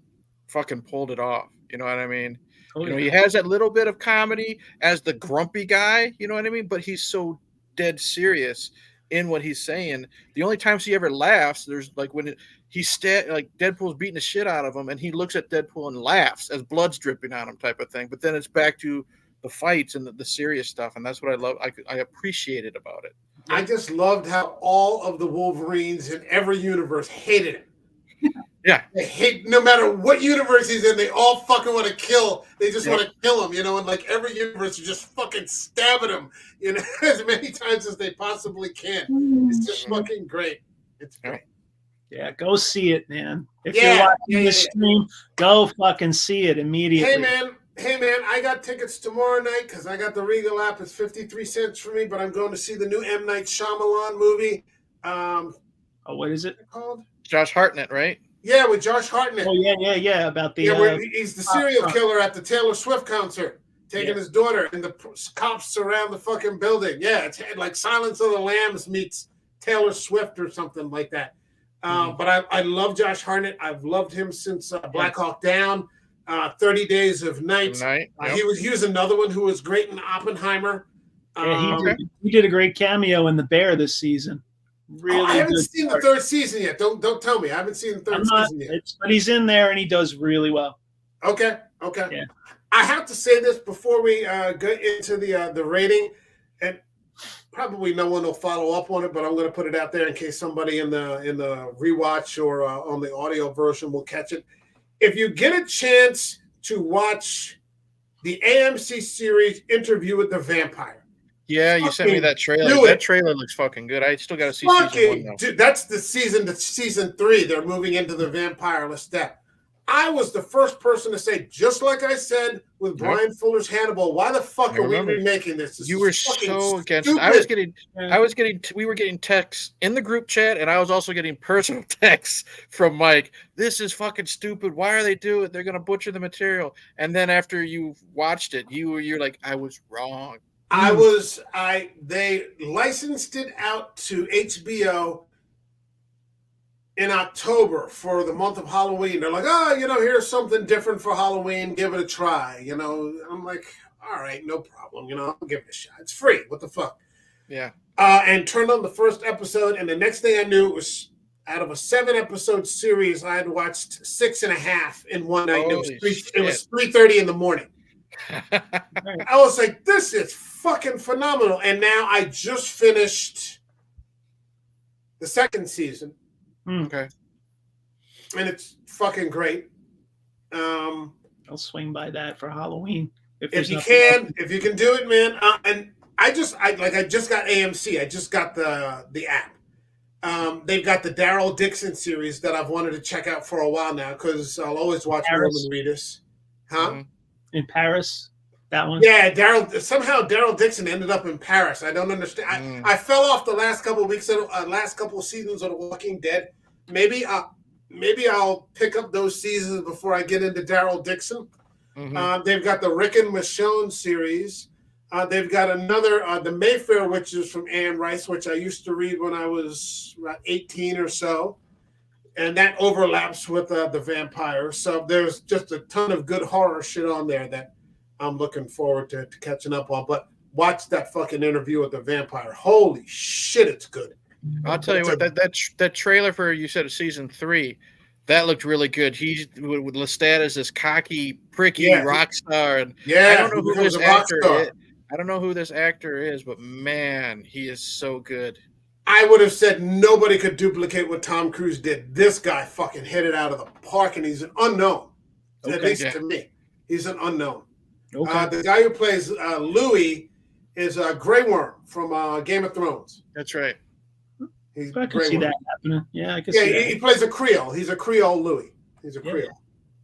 fucking pulled it off. You know what I mean? He has that little bit of comedy as the grumpy guy, you know what I mean? But he's so dead serious. in what he's saying. The only times he ever laughs, there's like when like Deadpool's beating the shit out of him, and he looks at Deadpool and laughs as blood's dripping on him, type of thing. But then it's back to the fights and the serious stuff, and that's what I love. I appreciated about it. I just loved how all of the Wolverines in every universe hated him. Yeah. They hate, no matter what universe he's in, they all fucking want to kill. They just want to kill him, and like every universe, you're just fucking stabbing him, as many times as they possibly can. It's just fucking great. It's great. Yeah, go see it, man. If you're watching this stream, go fucking see it immediately. Hey man, I got tickets tomorrow night because I got the Regal app. It's 53 cents for me, but I'm going to see the new M. Night Shyamalan movie. What is it called? Josh Hartnett, right? Yeah, with Josh Hartnett. Oh, yeah, about the... where he's the serial killer at the Taylor Swift concert, taking his daughter, and the cops surround the fucking building. Yeah, it's like Silence of the Lambs meets Taylor Swift or something like that. But I love Josh Hartnett. I've loved him since Black Hawk Down, 30 Days of Night. He was another one who was great in Oppenheimer. He did a great cameo in The Bear this season. Really, I haven't seen the third season yet. Don't tell me. I haven't seen the third season yet. But he's in there and he does really well. Okay. Yeah. I have to say this before we get into the rating, and probably no one will follow up on it, but I'm going to put it out there in case somebody in the rewatch or on the audio version will catch it. If you get a chance to watch the AMC series Interview with the Vampire. Yeah, you sent me that trailer. That trailer looks fucking good. I still got to see season 1 though. Dude, that's the season 3. They're moving into the vampire step. I was the first person to say, just like I said with Brian Fuller's Hannibal, why the fuck are we remaking this? You were so against it. We were getting texts in the group chat, and I was also getting personal texts from Mike. This is fucking stupid. Why are they doing it? They're gonna butcher the material. And then after you watched it, you're like, I was wrong. They licensed it out to HBO in October for the month of Halloween. They're like, here's something different for Halloween. Give it a try. I'm like, all right, no problem. I'll give it a shot. It's free. What the fuck? Yeah. And turned on the first episode, and the next thing I knew, it was out of a 7-episode series, I had watched 6.5 in one night. It was 3:30 in the morning. I was like, this is fucking phenomenal. And now I just finished the second season. Okay. And it's fucking great. I'll swing by that for Halloween. If you can do it, man. And I just got AMC. I just got the app. They've got the Daryl Dixon series that I've wanted to check out for a while now because I'll always watch Roman Reedus. Huh? Mm-hmm. In Paris, that one. Yeah, Daryl Dixon ended up in Paris. I don't understand. I fell off the last couple of seasons of The Walking Dead. Maybe I'll pick up those seasons before I get into Daryl Dixon. Mm-hmm. They've got the Rick and Michonne series. They've got another, The Mayfair Witches from Anne Rice, which I used to read when I was about 18 or so. And that overlaps with the vampires. So there's just a ton of good horror shit on there that I'm looking forward to catching up on. But watch that fucking Interview with the Vampire. Holy shit, it's good. I'll tell you what, that trailer for, you said, season 3, that looked really good. He's with Lestat as this cocky, pricky rock star. And I don't know who this actor is. I don't know who this actor is, but man, he is so good. I would have said nobody could duplicate what Tom Cruise did. This guy fucking hit it out of the park, and he's an unknown. At least to me. He's an unknown. Okay. The guy who plays Louis is Grey Worm from Game of Thrones. That's right. I can see that happening. Yeah, I can see that. He plays a Creole. He's a Creole Louis. He's a Creole.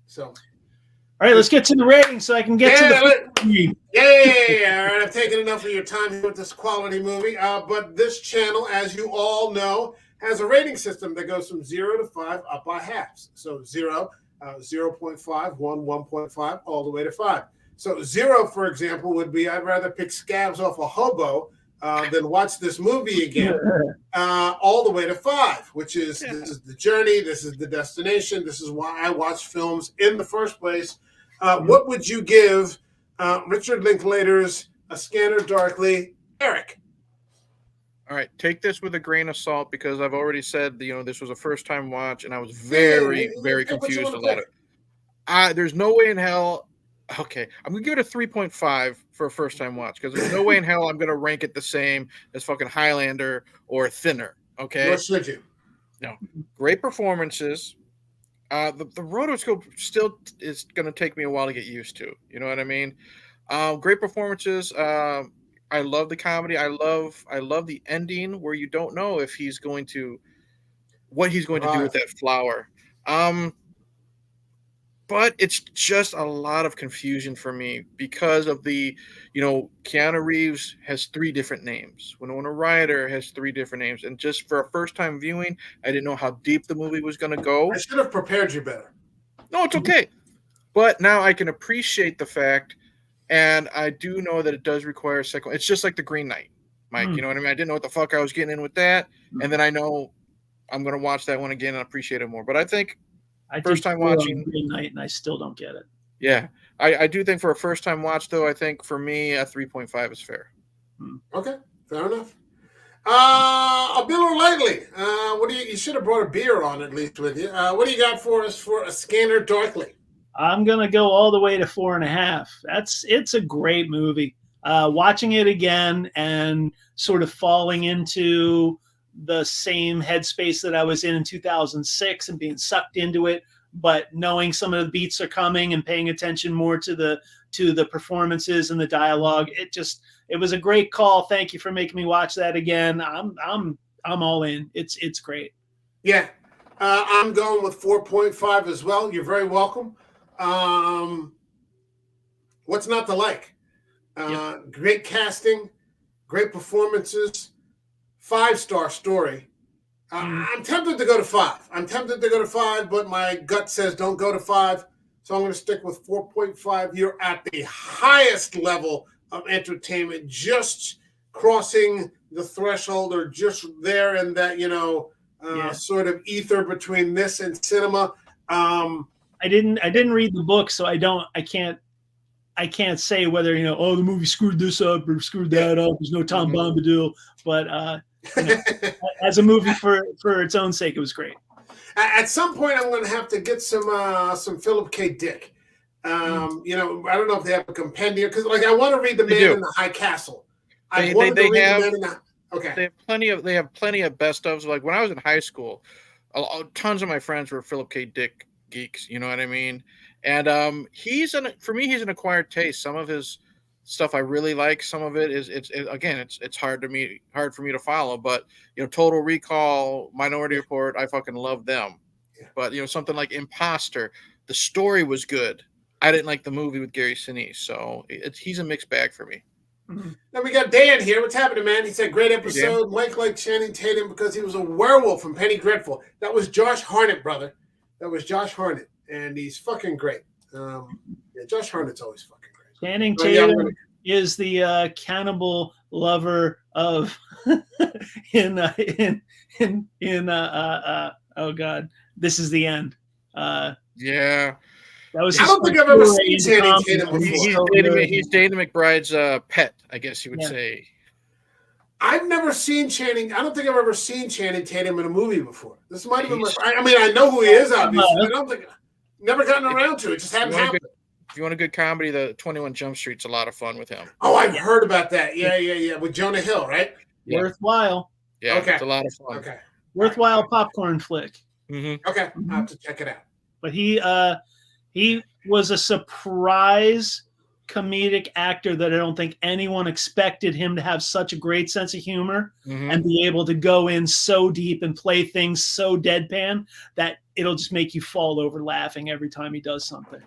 So... All right, let's get to the rating so I can get to the movie. Yeah. All right, I've taken enough of your time here with this quality movie. But this channel, as you all know, has a rating system that goes from 0 to 5 up by halves. So 0, 0.5, 1, 1.5, all the way to 5. So 0, for example, would be I'd rather pick scabs off a hobo than watch this movie again. All the way to 5, which is this is the journey, this is the destination, this is why I watch films in the first place. What would you give Richard Linklater's A Scanner Darkly, Eric? All right, take this with a grain of salt because I've already said this was a first time watch and I was very very Pick what you confused wanna a lot pick. of. There's no way in hell. Okay, I'm gonna give it a 3.5 for a first time watch because there's no way in hell I'm gonna rank it the same as fucking Highlander or Thinner. Okay, Nor should you. no, great performances. The rotoscope still is gonna take me a while to get used to. You know what I mean? Great performances. I love the comedy. I love the ending where you don't know if what he's going to do with Right. that flower. Um, but it's just a lot of confusion for me because of Keanu Reeves has three different names. Winona Ryder has three different names, and just for a first time viewing, I didn't know how deep the movie was going to I go. should have prepared you better. No, it's okay. But now I can appreciate the fact, and I do know that it does require a second. It's just like the Green Knight, Mike. You know what I mean? I didn't know what the fuck I was getting in with that, and then I know I'm going to watch that one again and appreciate it more. But I think I first did time 4 on watching, Green Knight, and I still don't get it. yeah, I do think for a first time watch though, I think for me a 3.5 is fair. Okay, fair enough. A bill or lightly. What do you should have brought a beer on at least with you. What do you got for us for a Scanner Darkly? I'm gonna go all the way to 4.5. It's a great movie. Watching it again and sort of falling into the same headspace that I was in 2006 and being sucked into it, but knowing some of the beats are coming and paying attention more to the performances and the dialogue. It was a great call. Thank you for making me watch that again. I'm all in. It's great. Yeah, I'm going with 4.5 as well. You're very welcome. What's not to like? Great casting, great performances, 5-star story. I'm tempted to go to 5. But my gut says don't go to 5. So I'm going to stick with 4.5. You're at the highest level of entertainment, just crossing the threshold or just there in that, sort of ether between this and cinema. I didn't read the book, so I can't say whether the movie screwed this up or screwed that up. There's no Tom Bombadil, but as a movie for its own sake, it was great. At some point, I'm going to have to get some Phillip K. Dick. I don't know if they have a compendium because, I want to read The Man in the High Castle. I wanted to read The Man in the. Okay. They have plenty of best ofs. Like when I was in high school, tons of my friends were Phillip K. Dick geeks. You know what I mean? And for me, he's an acquired taste. Some of his stuff I really like. Some of it it's hard for me to follow. But Total Recall, Minority Report, I fucking love them. Yeah. But something like Imposter, the story was good. I didn't like the movie with Gary Sinise, so he's a mixed bag for me. Now we got Dan here. What's happening, man? He said, great episode. Mike liked Channing Tatum because he was a werewolf from Penny Dreadful. That was Josh Hartnett, brother. That was Josh Hartnett, and he's fucking great. Josh Hartnett's always fucking great. Channing Tatum is the cannibal lover of oh god, This Is the End. Yeah. That was I don't think I've ever seen Channing Tatum before. He's Dana McBride's pet, I guess you would say. I've never seen Channing. I don't think I've ever seen Channing Tatum in a movie before. This might have been I know who he is, obviously. But I don't think never gotten around to it. Just hadn't happened. If you want a good comedy, the 21 Jump Street's a lot of fun with him. Oh, I've heard about that. Yeah. With Jonah Hill, right? Yeah. Worthwhile. Yeah, okay. It's a lot of fun. Okay. Worthwhile popcorn flick. Mm-hmm. Okay, I'll have to check it out. But he was a surprise comedic actor that I don't think anyone expected him to have such a great sense of humor and be able to go in so deep and play things so deadpan that it'll just make you fall over laughing every time he does something.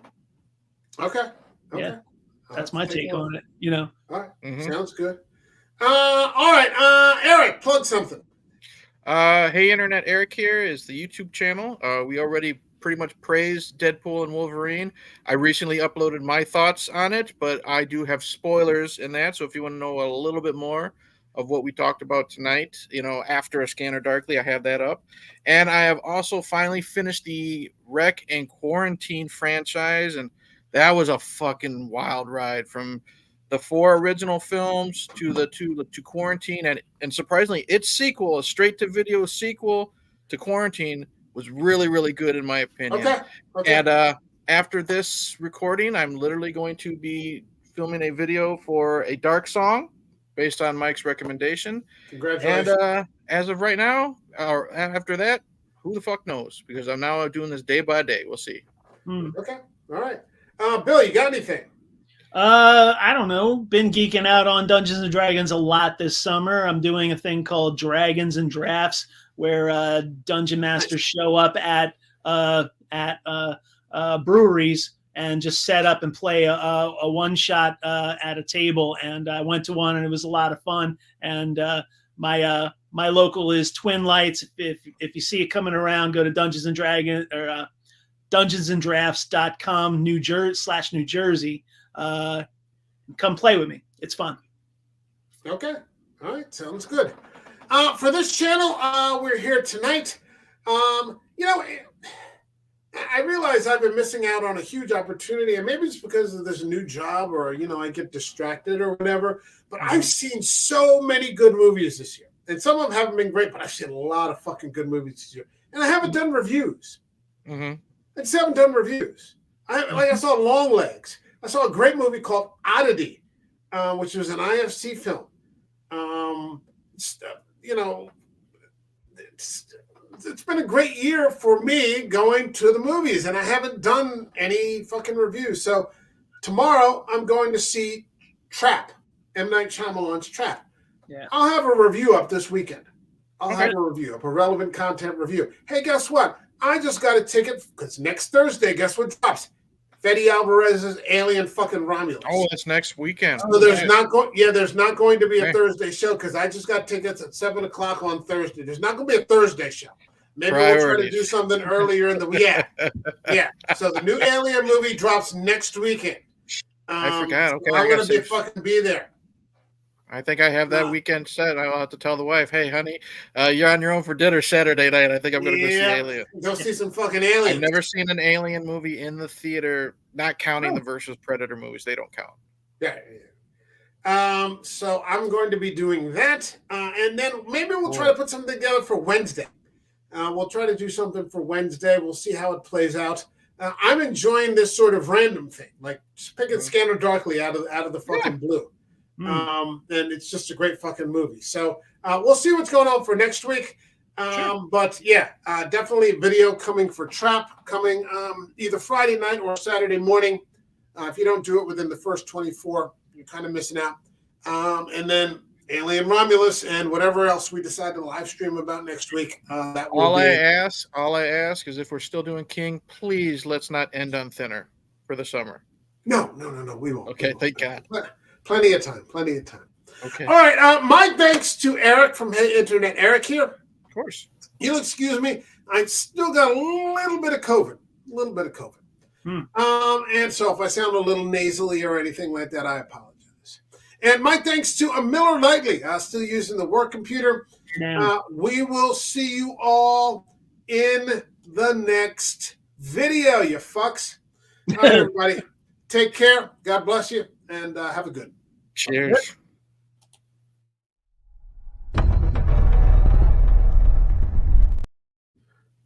Okay. Yeah. That's my take on it, All right. Sounds good. All right. Eric, plug something. Hey, Internet. Eric here is the YouTube channel. We already pretty much praised Deadpool and Wolverine. I recently uploaded my thoughts on it, but I do have spoilers in that. So if you want to know a little bit more of what we talked about tonight, after A Scanner Darkly, I have that up. And I have also finally finished the Wreck and Quarantine franchise. And that was a fucking wild ride from the 4 original films to Quarantine, and surprisingly, its sequel, a straight-to-video sequel to Quarantine, was really, really good in my opinion. Okay. And after this recording, I'm literally going to be filming a video for a Dark Song based on Mike's recommendation. Congratulations. And as of right now, or after that, who the fuck knows? Because I'm now doing this day by day. We'll see. Okay. All right. Bill, you got anything? I don't know. Been geeking out on Dungeons and Dragons a lot this summer. I'm doing a thing called Dragons and Drafts, where dungeon masters show up at breweries and just set up and play a one shot at a table. And I went to one, and it was a lot of fun. And my local is Twin Lights. If you see it coming around, go to Dungeons and Dragons or dungeonsanddrafts.com New Jersey. Come play with me. It's fun. Okay. All right. Sounds good. For this channel, we're here tonight. I realize I've been missing out on a huge opportunity, and maybe it's because of this new job, or I get distracted or whatever. But I've seen so many good movies this year, and some of them haven't been great. But I've seen a lot of fucking good movies this year, and I haven't done reviews. I just haven't done reviews. I saw Long Legs. I saw a great movie called Oddity, which was an IFC film. It's been a great year for me going to the movies, and I haven't done any fucking reviews. So tomorrow I'm going to see Trap, M. Night Shyamalan's Trap. Yeah. I'll have a review up this weekend. I'll have a review up, a relevant content review. Hey, guess what? I just got a ticket because next Thursday, guess what drops? Fede Alvarez's Alien fucking Romulus. Oh, that's next weekend. So there's not going to be a Thursday show because I just got tickets at 7:00 on Thursday. There's not going to be a Thursday show. Maybe we'll try to do something earlier in the week. Yeah. So the new Alien movie drops next weekend. I forgot. Okay, I'm going to be there. I think I have that weekend set. I'll have to tell the wife, hey, honey, you're on your own for dinner Saturday night. I think I'm going to go see Alien. Go see some fucking Aliens. I've never seen an Alien movie in the theater, not counting the versus Predator movies. They don't count. Yeah. So I'm going to be doing that. And then maybe we'll try to put something together for Wednesday. We'll try to do something for Wednesday. We'll see how it plays out. I'm enjoying this sort of random thing, like just picking Scanner Darkly out of the fucking blue. And it's just a great fucking movie. So we'll see what's going on for next week. But yeah, definitely a video coming for Trap, coming either Friday night or Saturday morning. If you don't do it within the first 24, you're kind of missing out. And then Alien Romulus and whatever else we decide to live stream about next week. All I ask is if we're still doing King, please let's not end on Thinner for the summer. No, we won't. Okay, thank God. Plenty of time. Okay. All right. My thanks to Eric from Hey Internet. Eric here. Of course. You'll excuse me. I still got a little bit of COVID. And so if I sound a little nasally or anything like that, I apologize. And my thanks to Miller Knightley, still using the work computer. We will see you all in the next video, you fucks. All right, everybody. Take care. God bless you. And have a good. Cheers.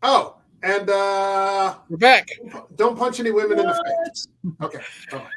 Oh, and we're back. Don't punch any women in the face. Okay. Bye-bye.